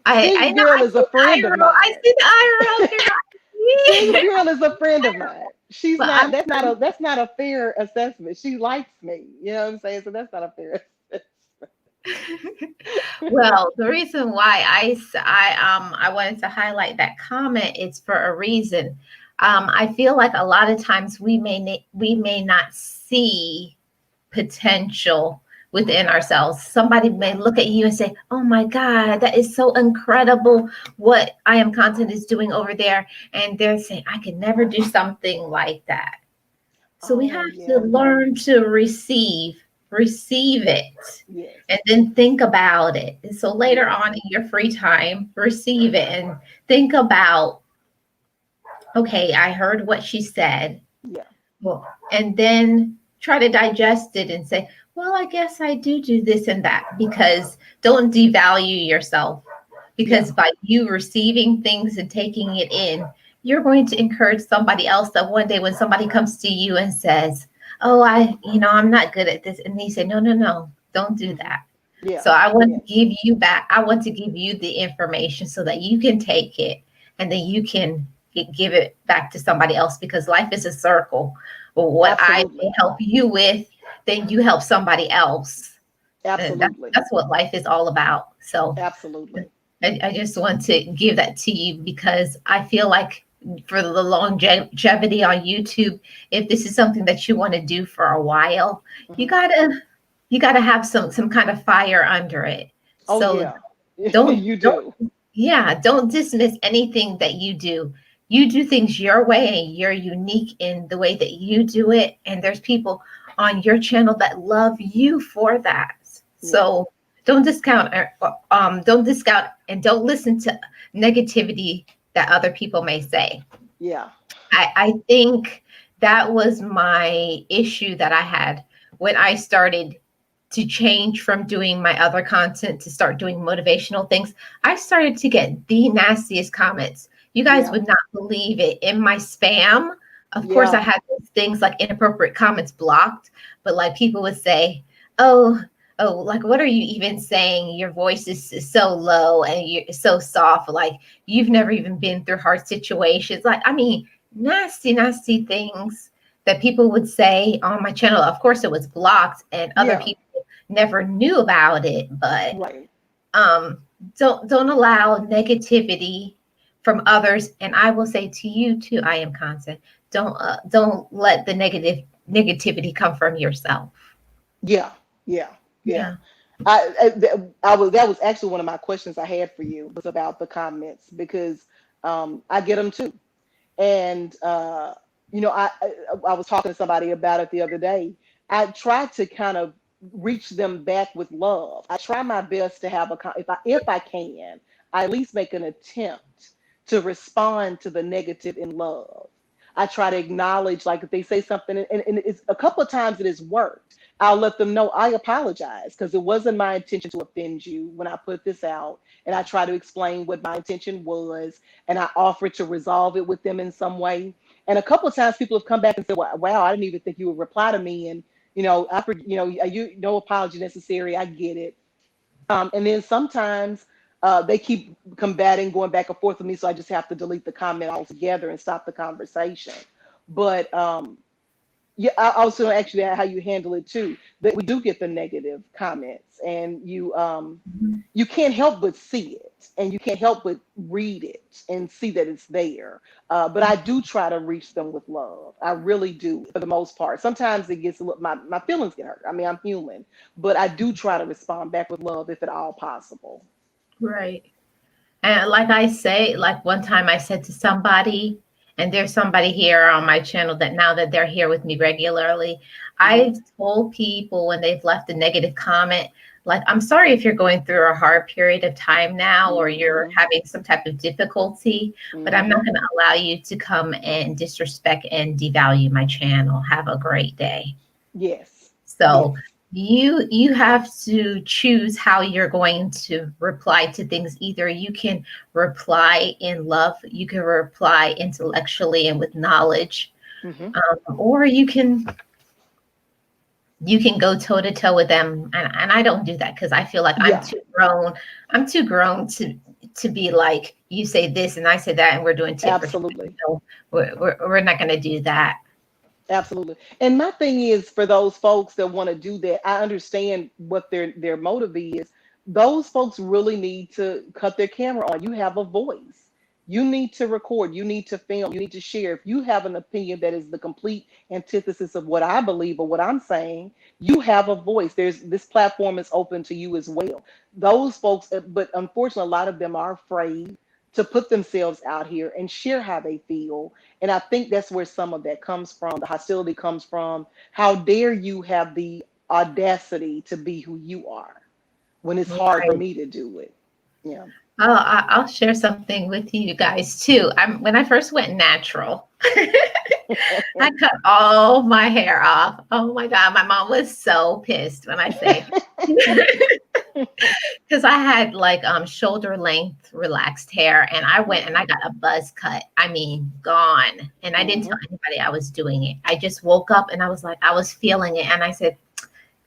I Six know Girl I is see a the friend of IRL. I mine. see the IRL here. Six Yeah. Girl is a friend of mine. She's But not, I'm that's not a fair assessment. She likes me. You know what I'm saying? So that's not a fair well, the reason why I wanted to highlight that comment is for a reason. I feel like a lot of times we may not see potential within ourselves. Somebody may look at you and say, "Oh my God, that is so incredible what I am content is doing over there," and they're saying, "I could never do something like that." So we Oh have to yeah. learn to receive it, Yes. and then think about it. And so later Yes. on in your free time, receive it and think about, okay, I heard what she said. Yeah. Well, and then try to digest it and say, well, I guess I do this and that, because don't devalue yourself, Yeah. because by you receiving things and taking it in, you're going to encourage somebody else that one day when somebody comes to you and says, oh, I'm not good at this. And they say, no, no, no, don't do Hmm. that. Yeah. So I want Yeah. to give you back. I want to give you the information so that you can take it and then you can give it back to somebody else, because life is a circle. Well, what I may Absolutely. help you with, then you help somebody else. And Absolutely. that's what life is all about. So Absolutely. I just want to give that to you, because I feel like for the longevity on YouTube, if this is something that you want to do for a while, you Hmm. gotta you gotta have some kind of fire under it. Oh So yeah. don't You don't do. yeah, don't dismiss anything that you do. You do things your way and you're unique in the way that you do it. And there's people on your channel that love you for that. Yeah. So don't discount and don't listen to negativity that other people may say. Yeah. I think that was my issue that I had when I started to change from doing my other content to start doing motivational things. I started to get the nastiest comments. You guys Yeah. would not believe it. In my spam, of course, I Yeah. had those things like inappropriate comments blocked, but like people would say, oh, oh, like, what are you even saying? Your voice is so low and you're so soft. Like, you've never even been through hard situations. Like, I mean, nasty, nasty things that people would say on my channel. Of course, it was blocked and other Yeah. people never knew about it, but Right. um, don't allow negativity from others. And I will say to you too, I am content. Don't let the negativity come from yourself. Yeah. Yeah. Yeah. Yeah. I was that was actually one of my questions I had for you was about the comments because I get them too. And I was talking to somebody about it the other day. I try to kind of reach them back with love. I try my best to have if I can, I at least make an attempt to respond to the negative in love. I try to acknowledge, like if they say something, and it's a couple of times it has worked. I'll let them know I apologize because it wasn't my intention to offend you when I put this out, and I try to explain what my intention was, and I offer to resolve it with them in some way. And a couple of times people have come back and said, "Wow, I didn't even think you would reply to me." And you no apology necessary. I get it. And then sometimes they keep combating, going back and forth with me, so I just have to delete the comment altogether and stop the conversation. But Yeah, I was going to ask you that, how you handle it too. That we do get the negative comments, and you can't help but see it, and you can't help but read it and see that it's there. But I do try to reach them with love. I really do, for the most part. Sometimes it gets a little, my feelings get hurt. I mean, I'm human, but I do try to respond back with love if at all possible. Right. And like I say, like one time I said to somebody, and there's somebody here on my channel that now that they're here with me regularly, Hmm. I've told people when they've left a negative comment, like, I'm sorry if you're going through a hard period of time now, or you're Hmm. having some type of difficulty, but I'm not Hmm. going to allow you to come and disrespect and devalue my channel. Have a great day. Yes. So Yes. you have to choose how you're going to reply to things. Either you can reply in love, you can reply intellectually and with knowledge, Hmm. or you can go toe to toe with them. And I don't do that because I feel like I'm Yeah. too grown. I'm too grown to be like, you say this and I say that, and we're doing tit for tat. Absolutely. So we're not going to do that. Absolutely. And my thing is, for those folks that want to do that, I understand what their motive is. Those folks really need to cut their camera on. You have a voice. You need to record. You need to film. You need to share. If you have an opinion that is the complete antithesis of what I believe or what I'm saying, you have a voice. There's this platform is open to you as well. Those folks, but unfortunately, a lot of them are afraid to put themselves out here and share how they feel, and I think that's where some of that comes from. The hostility comes from, how dare you have the audacity to be who you are when it's hard for Right. me to do it. Yeah. Oh, I'll share something with you guys too. When I first went natural, I cut all my hair off. Oh my God, my mom was so pissed when I say, because I had like shoulder length relaxed hair, and I went and I Hmm. got a buzz cut. I mean, gone. And I didn't tell Hmm. anybody I was doing it. I just woke up and I was like, I was feeling it, and I said,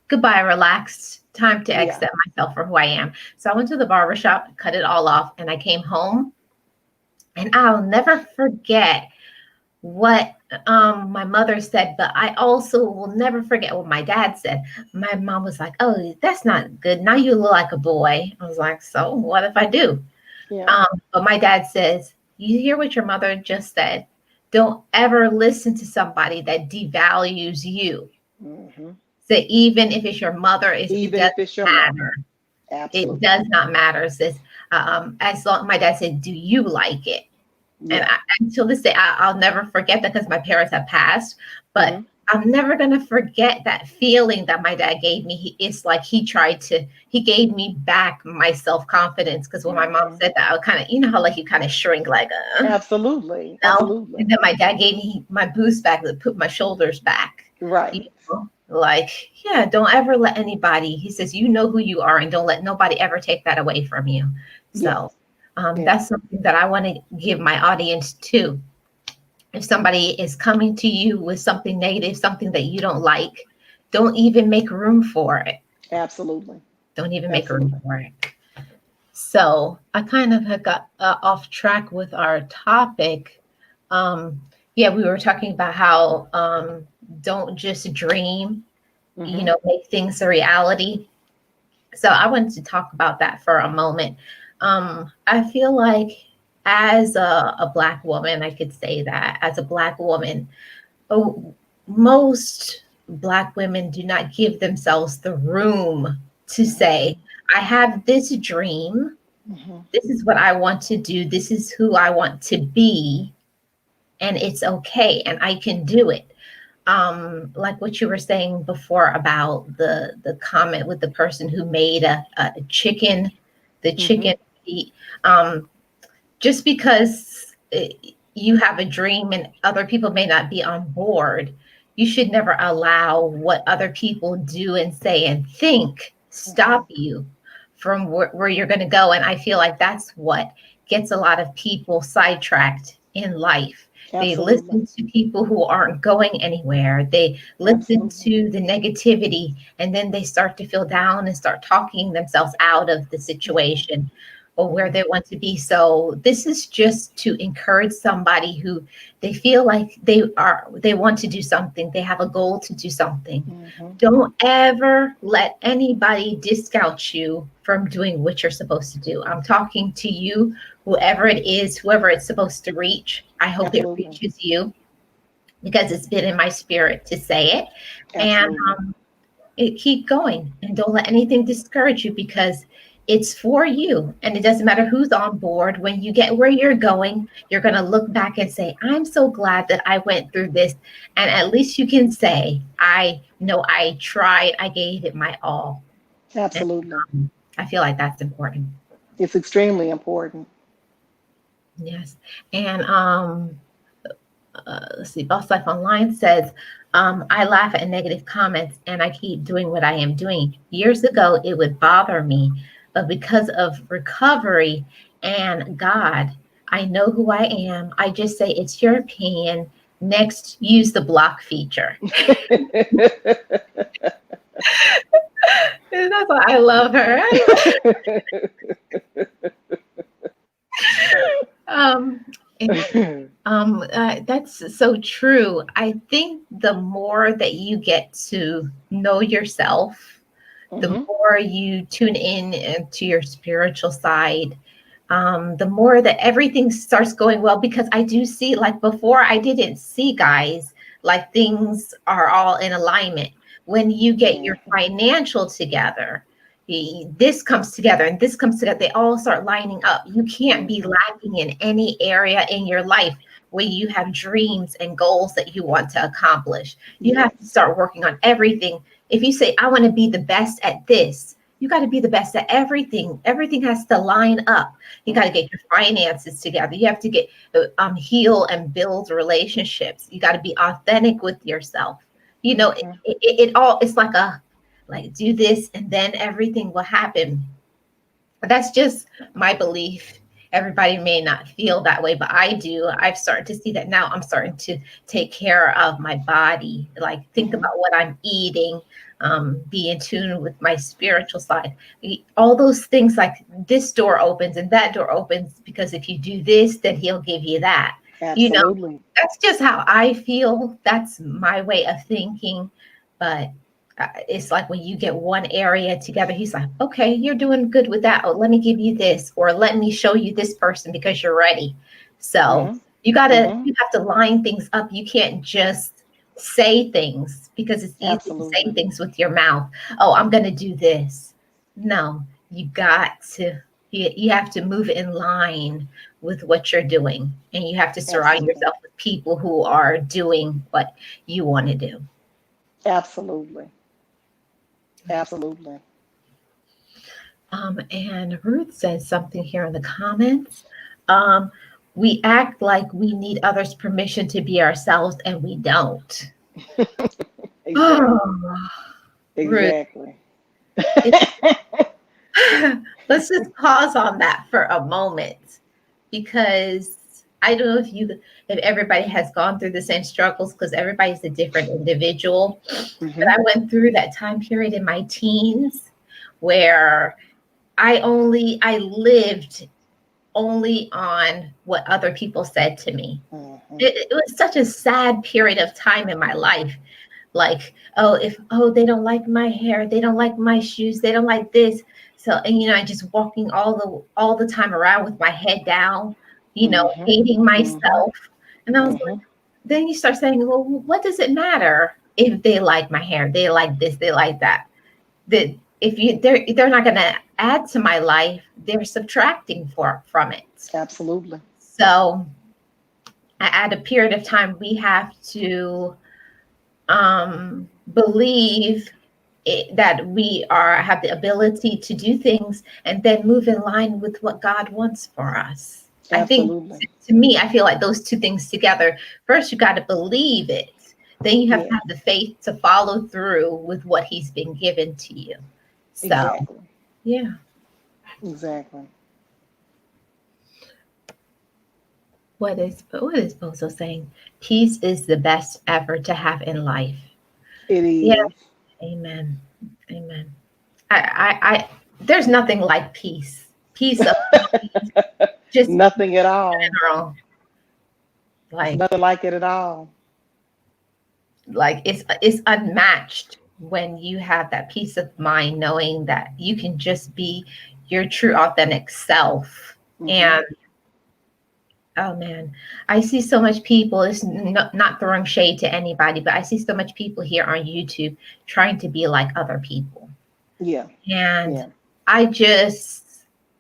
goodbye, relaxed. Time to Yeah. accept myself for who I am. So I went to the barber shop, cut it all off, and I came home. And I'll never forget what my mother said, but I also will never forget what my dad said. My mom was like, "Oh, that's not good. Now you look like a boy." I was like, "So what if I do?" Yeah. But my dad says, "You hear what your mother just said? Don't ever listen to somebody that devalues you. Hmm. So even if it's your mother, it Even doesn't if it's your matter. mother. It Absolutely. does not matter." Says, as long my dad said, "Do you like it?" And Yeah. until this day, I'll never forget that because my parents have passed. But Hmm. I'm never gonna forget that feeling that my dad gave me. It's like he gave me back my self confidence. Because when my mom Hmm. said that, I kind of, you know how like you kind of shrink, like, Absolutely. no. And Absolutely. then my dad gave me my boost back that put my shoulders back. You Right. know, like, yeah, don't ever let anybody. He says, you know who you are, and don't let nobody ever take that away from you. Yes. So Yeah. that's something that I want to give my audience too. If somebody is coming to you with something negative, something that you don't like, don't even make room for it. Absolutely. Don't even make room Absolutely. for it. So I kind of had got off track with our topic. Yeah, we were talking about how don't just dream, Hmm. make things a reality. So I wanted to talk about that for a moment. I feel like as a Black woman, I could say that as a Black woman, oh, most Black women do not give themselves the room to say, Hmm. I have this dream. Hmm. This is what I want to do. This is who I want to be. And it's okay. And I can do it. Like what you were saying before about the comment with the person who made a chicken, the Hmm. chicken feet. Um, just because you have a dream and other people may not be on board, you should never allow what other people do and say and think Hmm. stop you from where you're going to go. And I feel like that's what gets a lot of people sidetracked in life. They Absolutely. listen to people who aren't going anywhere. They listen Absolutely. to the negativity, and then they start to feel down and start talking themselves out of the Hmm. situation. or where they want to be. So this is just to encourage somebody who they feel like they want to do something, they have a goal to do something. Hmm. Don't ever let anybody discount you from doing what you're supposed to do. I'm talking to you, whoever it is, whoever it's supposed to reach. I hope it Absolutely. reaches you, because it's been in my spirit to say it. And Absolutely. keep going, and don't let anything discourage you, because it's for you, and it doesn't matter who's on board. When you get where you're going, you're going to look back and say, I'm so glad that I went through this. And at least you can say, I know I tried, I gave it my all. And Absolutely. I feel like that's important. It's extremely important. Yes. And let's see, Boss Life Online says, I laugh at negative comments and I keep doing what I am doing. Years ago, it would bother me, but because of recovery and God, I know who I am. I just say, it's your opinion. Next, use the block feature. That's why I love her. Um, that's so true. I think the more that you get to know yourself, the Hmm. more you tune in to your spiritual side, the more that everything starts going well. Because I do see, like before, I didn't see, guys, like things are all in alignment. When you get your financial together, this comes together and this comes together, they all start lining up. You can't be Hmm. lacking in any area in your life where you have dreams and goals that you want to accomplish. You have to Yes. start working on everything. If you say, I want to be the best at this, you got to be the best at everything. Everything has to line up. You got to get your finances together. You have to get heal and build relationships. You got to be authentic with yourself. You know, Hmm. it all, it's like a, like, do this and then everything will happen. That's just my belief. Everybody may not feel that way, but I do. I've started to see that now. I'm starting to take care of my body, like think Hmm. about what I'm eating, be in tune with my spiritual side. All those things, like this door opens and that door opens because if you do this, then he'll give you that. You know, Absolutely. that's just how I feel. That's my way of thinking. But it's like when you get one area together, he's like, okay, you're doing good with that. Oh, let me give you this, or let me show you this person because you're ready. So Hmm. Hmm. you have to line things up. You can't just say things, because it's easy to say Absolutely. things with your mouth. Oh, I'm going to do this. No, you got to, you have to move in line with what you're doing. And you have to surround Absolutely. yourself with people who are doing what you want to do. Absolutely. Absolutely. And Ruth says something here in the comments. Um, we act like we need others' permission to be ourselves, and we don't. Exactly. Oh, Ruth, Exactly. let's just pause on that for a moment, because I don't know if everybody has gone through the same struggles, because everybody's a different individual. But Hmm. I went through that time period in my teens where I lived only on what other people said to me. Hmm. It was such a sad period of time in my life. Like, oh, if, oh, they don't like my hair, they don't like my shoes, they don't like this. So, and I just walking all the time around with my head down, Hmm. hating Hmm. myself. And I was like, Hmm. then you start saying, well, what does it matter if they like my hair, they like this, they like that? That if they're not going to add to my life, they're subtracting from it. Absolutely. So at a period of time, we have to believe that we have the ability to do things and then move in line with what God wants for us. I think, Absolutely. to me, I feel like those two things together. First, you got to believe it. Then you have to Yeah. have the faith to follow through with what He's been given to you. So, Exactly. yeah. Exactly. What is Bozo saying? Peace is the best ever to have in life. It Yeah. is. Amen. Amen. I there's nothing like peace. peace of mind, just in Nothing at all. general. It's Like nothing like it at all. it's unmatched when you have that peace of mind knowing that you can just be your true authentic self. Hmm. And oh man, I see so much people. It's not throwing shade to anybody, but I see so much people here on YouTube trying to be like other people. Yeah. And Yeah. I just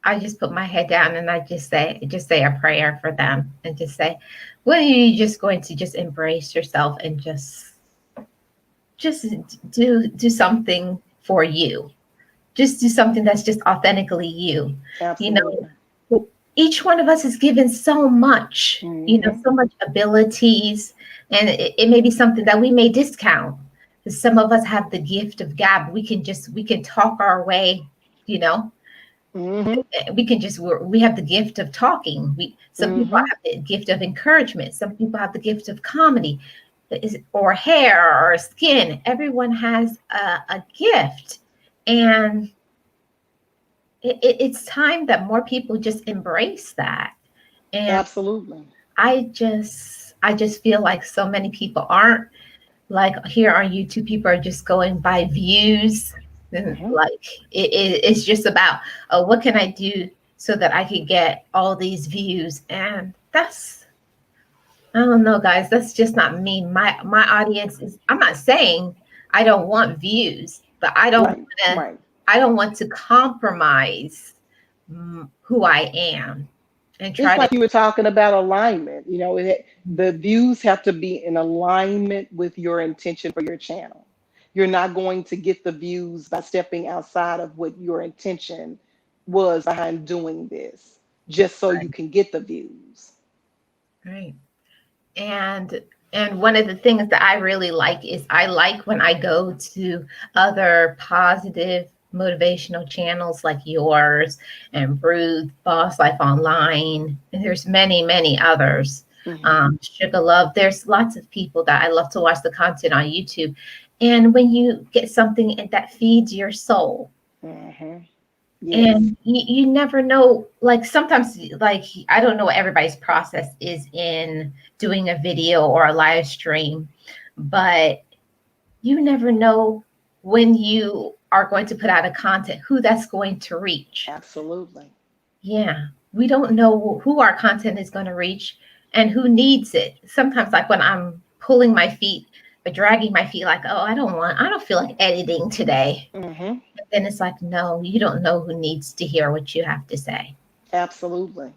I just put my head down and I just say a prayer for them and just say, when are you just going to just embrace yourself and just do something for you. Just do something that's just authentically you. You Absolutely. know, each one of us is given so much, Hmm. so much abilities, and it may be something that we may discount. Some of us have the gift of gab. We can talk our way, you know, Hmm. we can just we have the gift of talking. We Some people Hmm. have the gift of encouragement. Some people have the gift of comedy, or hair or skin. Everyone has a gift, and it's time that more people just embrace that. And Absolutely. I just feel like so many people aren't. Like here on YouTube, people are just going by views, and Hmm. like it's just about, oh, what can I do so that I could get all these views? And that's, I don't know, guys, that's just not me. My audience is, I'm not saying I don't want views, but Right. Right. I don't want to compromise who I am and Just try to. like you were talking about alignment, the views have to be in alignment with your intention for your channel. You're not going to get the views by stepping outside of what your intention was behind doing this, just so you can get the views. Right. And one of the things that I really like is I like when I go to other positive motivational channels like yours and Ruth, Boss Life Online, and there's many others. Hmm. Sugar Love. There's lots of people that I love to watch the content on YouTube. And when you get something that feeds your soul, Hmm. Yes. and you never know, like sometimes, like I don't know what everybody's process is in doing a video or a live stream, but you never know when you are going to put out a content who that's going to reach. Absolutely. Yeah, we don't know who our content is going to reach and who needs it. Sometimes, like when I'm pulling my feet or dragging my feet, like, oh, I don't feel like editing today. Hmm. Then it's like, no, you don't know who needs to hear what you have to say. Absolutely.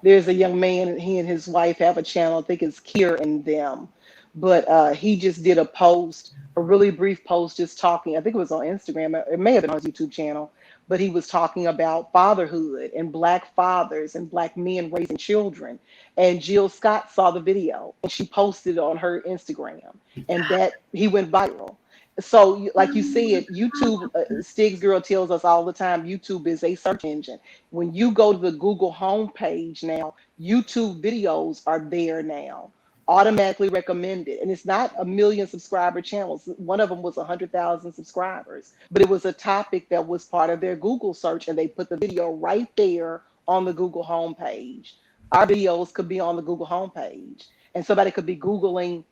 There's a young man, he and his wife have a channel. I think it's Kier and them. But he just did a post, a really brief post, just talking. I think it was on Instagram. It may have been on his YouTube channel, but he was talking about fatherhood and Black fathers and Black men raising children. And Jill Scott saw the video and she posted it on her Instagram, and that he went viral. So, like you said, YouTube, Stiggs Girl tells us all the time, YouTube is a search engine. When you go to the Google homepage now, YouTube videos are there now, automatically recommended. And it's not a million subscriber channels. One of them was 100,000 subscribers, but it was a topic that was part of their Google search, and they put the video right there on the Google homepage. Our videos could be on the Google homepage, and somebody could be Googling,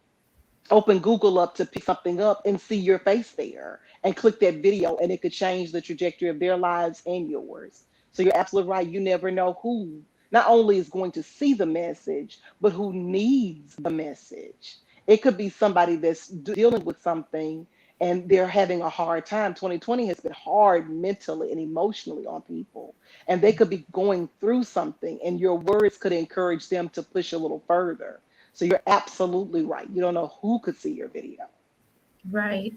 open Google up to pick something up and see your face there and click that video, and it could change the trajectory of their lives and yours. So you're absolutely right. You never know who not only is going to see the message, but who needs the message. It could be somebody that's dealing with something and they're having a hard time. 2020 has been hard mentally and emotionally on people. And they could be going through something, and your words could encourage them to push a little further. So you're absolutely right. You don't know who could see your video. Right.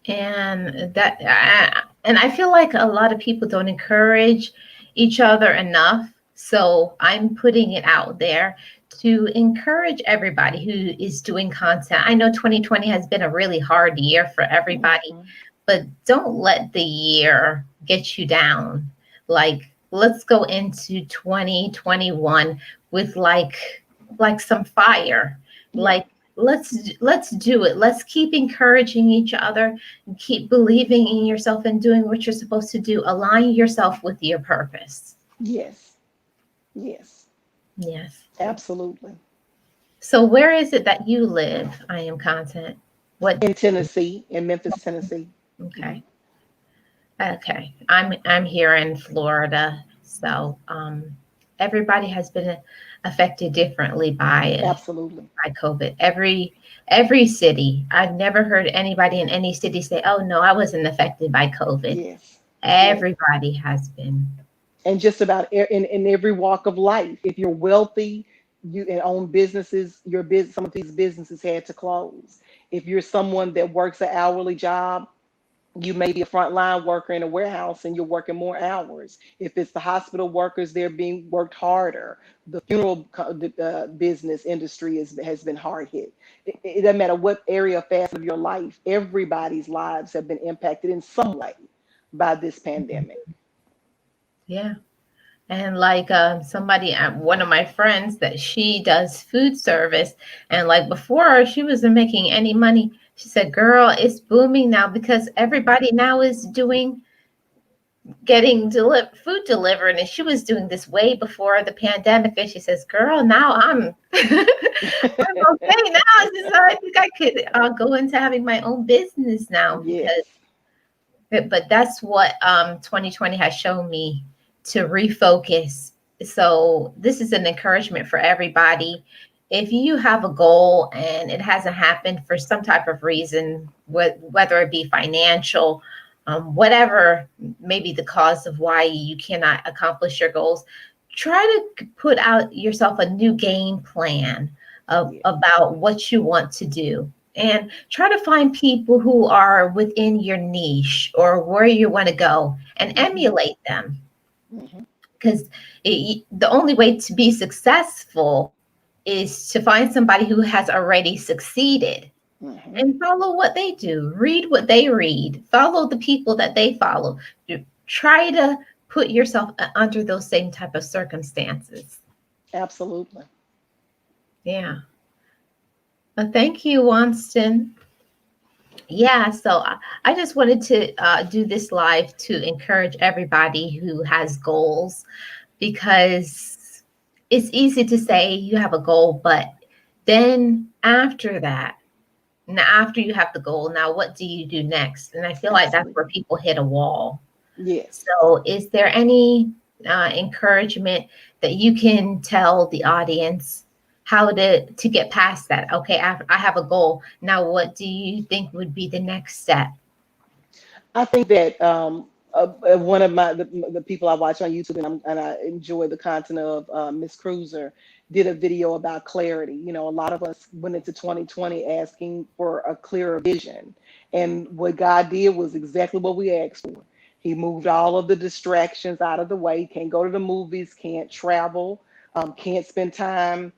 And I feel like a lot of people don't encourage each other enough. So I'm putting it out there to encourage everybody who is doing content. I know 2020 has been a really hard year for everybody, Mhm. but don't let the year get you down. Like, let's go into 2021 with like some fire. Yeah, Like, let's do it. Let's keep encouraging each other and keep believing in yourself and doing what you're supposed to do. Align yourself with your purpose. Yes. Yes. Yes. Absolutely. So where is it that you live? I am content. What? In Tennessee, in Memphis, Tennessee. Okay. Hmm. Okay. I'm here in Florida. So everybody has been affected differently Absolutely. by COVID. Every city. I've never heard anybody in any city say, "Oh no, I wasn't affected by COVID." Yes. Yes. Everybody has been. And just about in every walk of life. If you're wealthy, you and own businesses, your business, some of these businesses had to close. If you're someone that works an hourly job, you may be a frontline worker in a warehouse and you're working more hours. If it's the hospital workers, they're being worked harder. The business industry has been hard hit. It doesn't matter what area or facet of your life, everybody's lives have been impacted in some way by this pandemic. Yeah. And like somebody, one of my friends, that she does food service, and like before she wasn't making any money. She said, "Girl, it's booming now because everybody now is doing getting food delivered, and she was doing this way before the pandemic." And she says, "Girl, now I'm I'm okay now. She said, I think I could go into having my own business now because." Yes. But that's what 2020 has shown me, to refocus. So this is an encouragement for everybody. If you have a goal and it hasn't happened for some type of reason, whether it be financial, whatever may be the cause of why you cannot accomplish your goals, try to put out yourself a new game plan Yes. about what you want to do, and try to find people who are within your niche or where you want to go and Hmm. emulate them, Hmm. because the only way to be successful is to find somebody who has already succeeded Hmm. and follow what they do, read what they read, follow the people that they follow. Try to put yourself under those same type of circumstances. Absolutely. Yeah. Well, thank you, Wonston. Yeah, so I just wanted to do this live to encourage everybody who has goals, because it's easy to say you have a goal, but then after that, now after you have the goal, now what do you do next? And I feel like that's where Absolutely. people hit a wall. Yes. So, is there any encouragement that you can tell the audience how to get past that? Okay, I have a goal. Now, what do you think would be the next step? I think that one of the people I watch on YouTube, and I enjoy the content of Miss Cruiser, did a video about clarity. You know, a lot of us went into 2020 asking for a clearer vision, and what God did was exactly what we asked for. He moved all of the distractions out of the way. Can't go to the movies, can't travel, can't spend time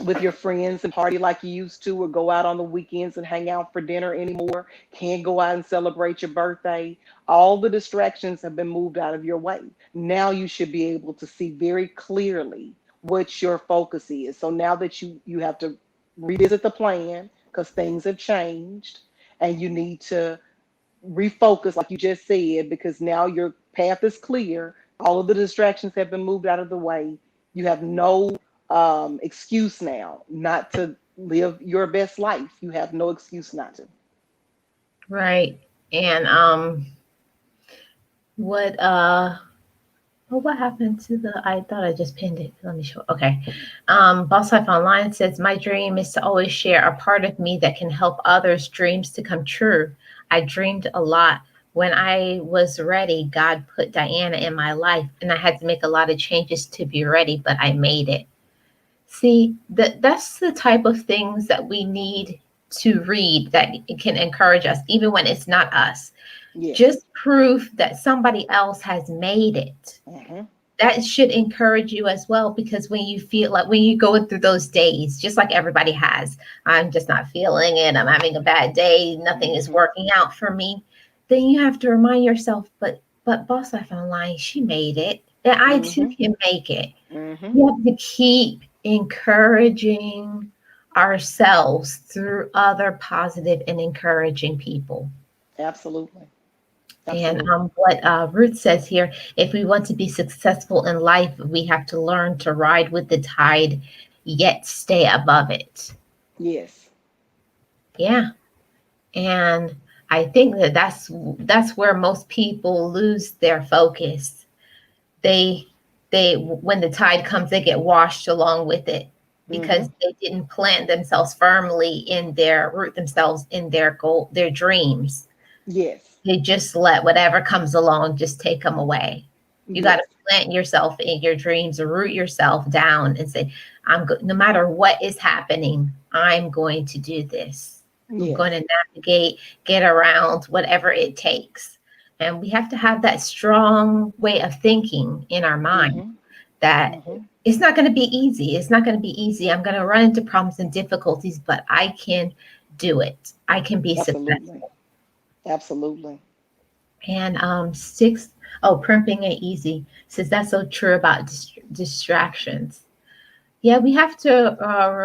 with your friends and party like you used to, or go out on the weekends and hang out for dinner anymore. Can't go out and celebrate your birthday. All the distractions have been moved out of your way. Now you should be able to see very clearly what your focus is. So now that you have to revisit the plan because things have changed, and you need to refocus, like you just said, because now your path is clear. All of the distractions have been moved out of the way. You have no excuse now not to live your best life. You have no excuse not to. Right. And what well, what happened to the, I thought I just pinned it. Let me show. Okay. Boss Life Online says, "My dream is to always share a part of me that can help others' dreams to come true. I dreamed a lot. When I was ready, God put Diana in my life, and I had to make a lot of changes to be ready, but I made it." See, that's the type of things that we need to read that can encourage us, even when it's not us. Yes. Just proof that somebody else has made it, Hmm. that should encourage you as well, because when you feel like, when you go through those days, just like everybody has, I'm just not feeling it, I'm having a bad day, nothing is Hmm. working out for me, then you have to remind yourself, but Boss Life Online, she made it, and I too Hmm. can make it. Hmm. You have to keep encouraging ourselves through other positive and encouraging people. Absolutely. And Absolutely. what Ruth says here, if we want to be successful in life, we have to learn to ride with the tide, yet stay above it. Yes. Yeah. And I think that that's where most people lose their focus. They they when the tide comes, they get washed along with it Mm-hmm. because they didn't plant themselves firmly in their root themselves in their goal, their dreams. Yes. They just let whatever comes along just take them away. You got to Yes. plant yourself in your dreams, root yourself down, and say, no matter what is happening, I'm going to do this. I'm Yes. going to navigate, get around whatever it takes. And we have to have that strong way of thinking in our mind Mm-hmm. that Mm-hmm. it's not going to be easy. It's not going to be easy. I'm going to run into problems and difficulties, but I can do it. I can be successful. Absolutely. Absolutely. And six, oh, primping ain't easy. Says that's so true about distractions. Yeah, we have to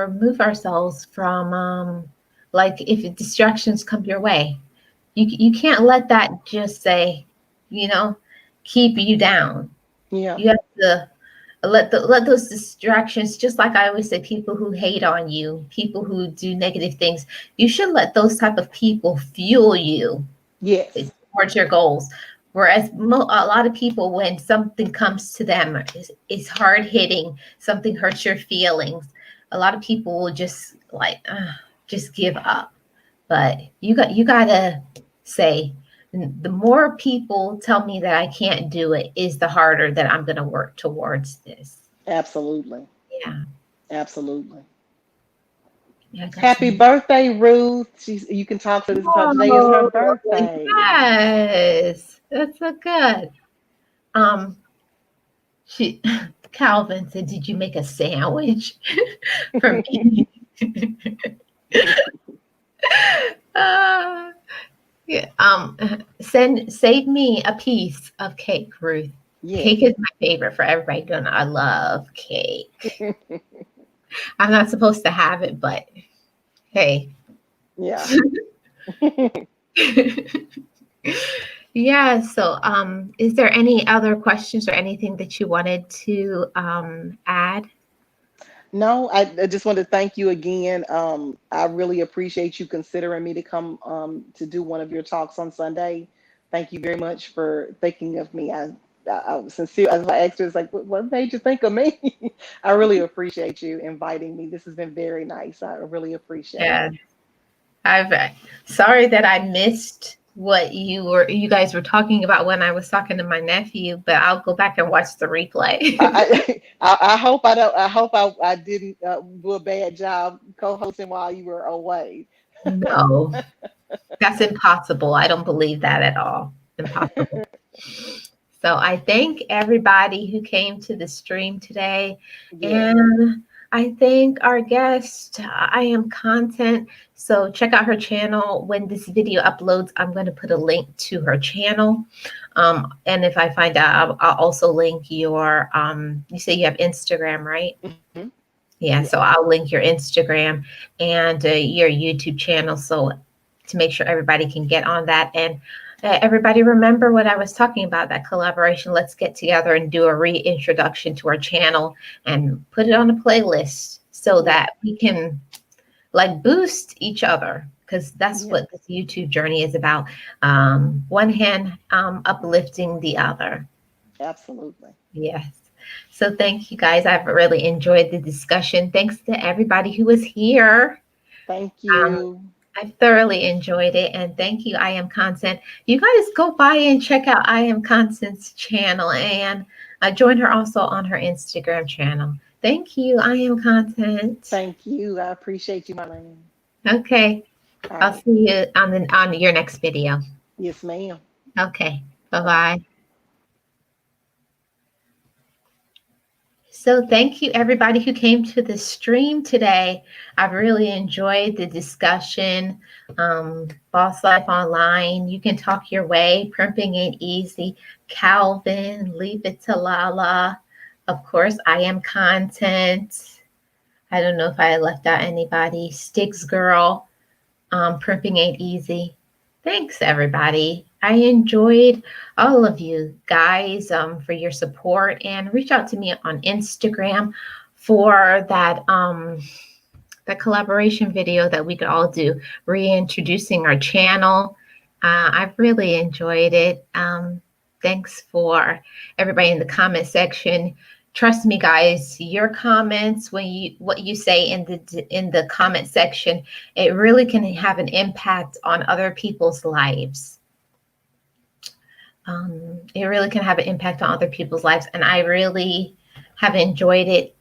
remove ourselves from like if distractions come your way, you can't let that just say, you know, keep you down. Yeah. You have to let those distractions, just like I always say, people who hate on you, people who do negative things, you should let those type of people fuel you Yes. towards your goals. Whereas a lot of people, when something comes to them, is hard hitting, something hurts your feelings. A lot of people will just like just give up. But you gotta say, the more people tell me that I can't do it, is the harder that I'm gonna work towards this. Absolutely. Yeah, Absolutely. yeah, I got Happy some. birthday, Ruth. You can talk to this. Today is her Oh, birthday. yes, that's so good. Um, She Calvin said, "Did you make a sandwich for me?" uh, yeah, save me a piece of cake, Ruth. Cake Yes. is my favorite for everybody. Doing I love cake. I'm not supposed to have it, but hey. Yeah. Yeah, so is there any other questions or anything that you wanted to add? No, I just want to thank you again. I really appreciate you considering me to come to do one of your talks on Sunday. Thank you very much for thinking of me. I was sincere. As I asked her, it's like, what made you think of me? I really appreciate you inviting me. This has been very nice. I really appreciate Yeah. it. I've sorry that I missed what you guys were talking about when I was talking to my nephew, but I'll go back and watch the replay. I hope I don't. I hope I didn't do a bad job co-hosting while you were away. No, that's impossible. I don't believe that at all. Impossible. So I thank everybody who came to the stream today. Yes. And I thank our guest, Iamcontent. So check out her channel. When this video uploads, I'm going to put a link to her channel. And if I find out, I'll also link your, you say you have Instagram, right? Hmm. Yeah, Yes. so I'll link your Instagram and your YouTube channel so to make sure everybody can get on that. And everybody remember what I was talking about, that collaboration. Let's get together and do a reintroduction to our channel and put it on a playlist so Yes. that we can like boost each other because that's Yes. what this YouTube journey is about. One hand uplifting the other. Absolutely. Yes. So thank you guys. I've really enjoyed the discussion. Thanks to everybody who was here. Thank Um, you. I thoroughly enjoyed it. And thank you, I Am Content. You guys go by and check out I Am Content's channel and join her also on her Instagram channel. Thank you, I Am Content. Thank you. I appreciate you, Marlene. Okay. All I'll right. see you on your next video. Yes, ma'am. Okay. Bye bye. Bye-bye. So thank you everybody who came to the stream today. I've really enjoyed the discussion. Boss Life Online, you can talk your way. Primping ain't easy. Calvin, leave it to Lala. Of course, I am content. I don't know if I left out anybody. Sticks Girl, primping ain't easy. Thanks, everybody. I enjoyed all of you guys for your support, and reach out to me on Instagram for that collaboration video that we could all do, reintroducing our channel. I've really enjoyed it. Thanks for everybody in the comment section. Trust me, guys, your comments, what you say in the comment section, it really can have an impact on other people's lives. It really can have an impact on other people's lives, and I really have enjoyed it.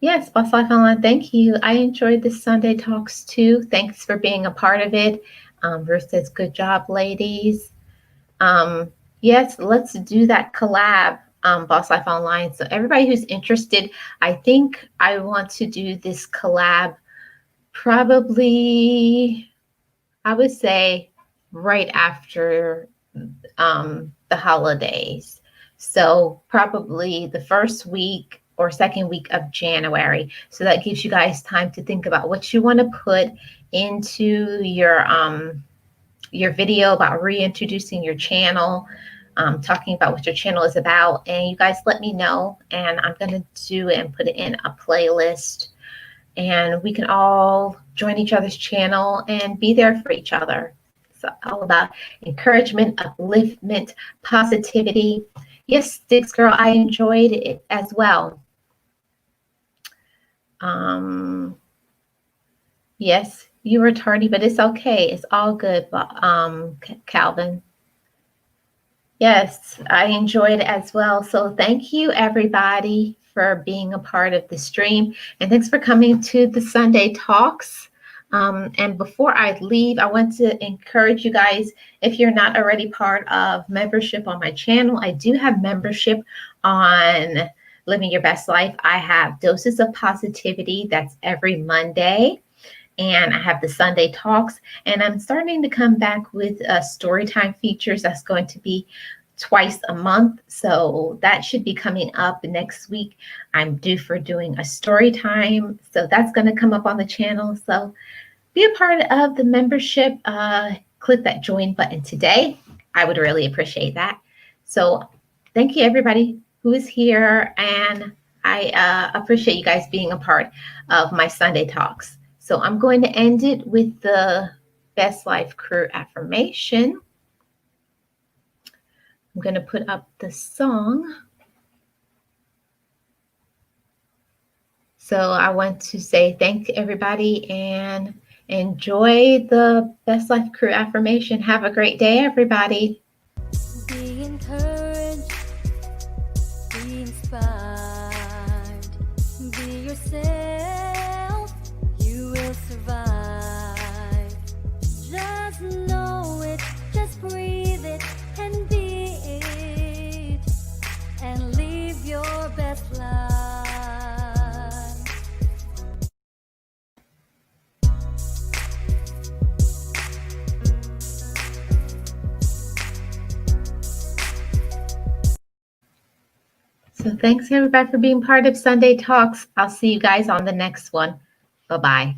Yes, Boss Life Online, thank you. I enjoyed the Sunday Talks too. Thanks for being a part of it. Ruth says, good job, ladies. Yes, let's do that collab, Boss Life Online. So everybody who's interested, I think I want to do this collab probably, I would say, right after the holidays. So probably the first week or second week of January. So that gives you guys time to think about what you want to put into your video about reintroducing your channel, talking about what your channel is about. And you guys let me know, and I'm going to do it and put it in a playlist. And we can all join each other's channel and be there for each other. It's all about encouragement, upliftment, positivity. Yes, Sticks Girl, I enjoyed it as well. Yes, you were tardy, but it's okay. It's all good, Calvin. Yes, I enjoyed it as well. So thank you, everybody, for being a part of the stream. And thanks for coming to the Sunday Talks. And before I leave, I want to encourage you guys, if you're not already part of membership on my channel, I do have membership on Living Your Best Life. I have Doses of Positivity. That's every Monday. And I have the Sunday Talks. And I'm starting to come back with story time features. That's going to be twice a month. So that should be coming up next week. I'm due for doing a story time. So that's going to come up on the channel. So be a part of the membership. Click that join button today. I would really appreciate that. So thank you, everybody who is here. And I appreciate you guys being a part of my Sunday Talks. So I'm going to end it with the Best Life Crew affirmation. I'm going to put up the song. So I want to say thank everybody and enjoy the Best Life Crew affirmation. Have a great day, everybody. Be encouraged, be inspired, be yourself, you will survive. Just know it, just breathe it, and be it, and live your best life. So thanks everybody for being part of Sunday Talks. I'll see you guys on the next one. Bye-bye.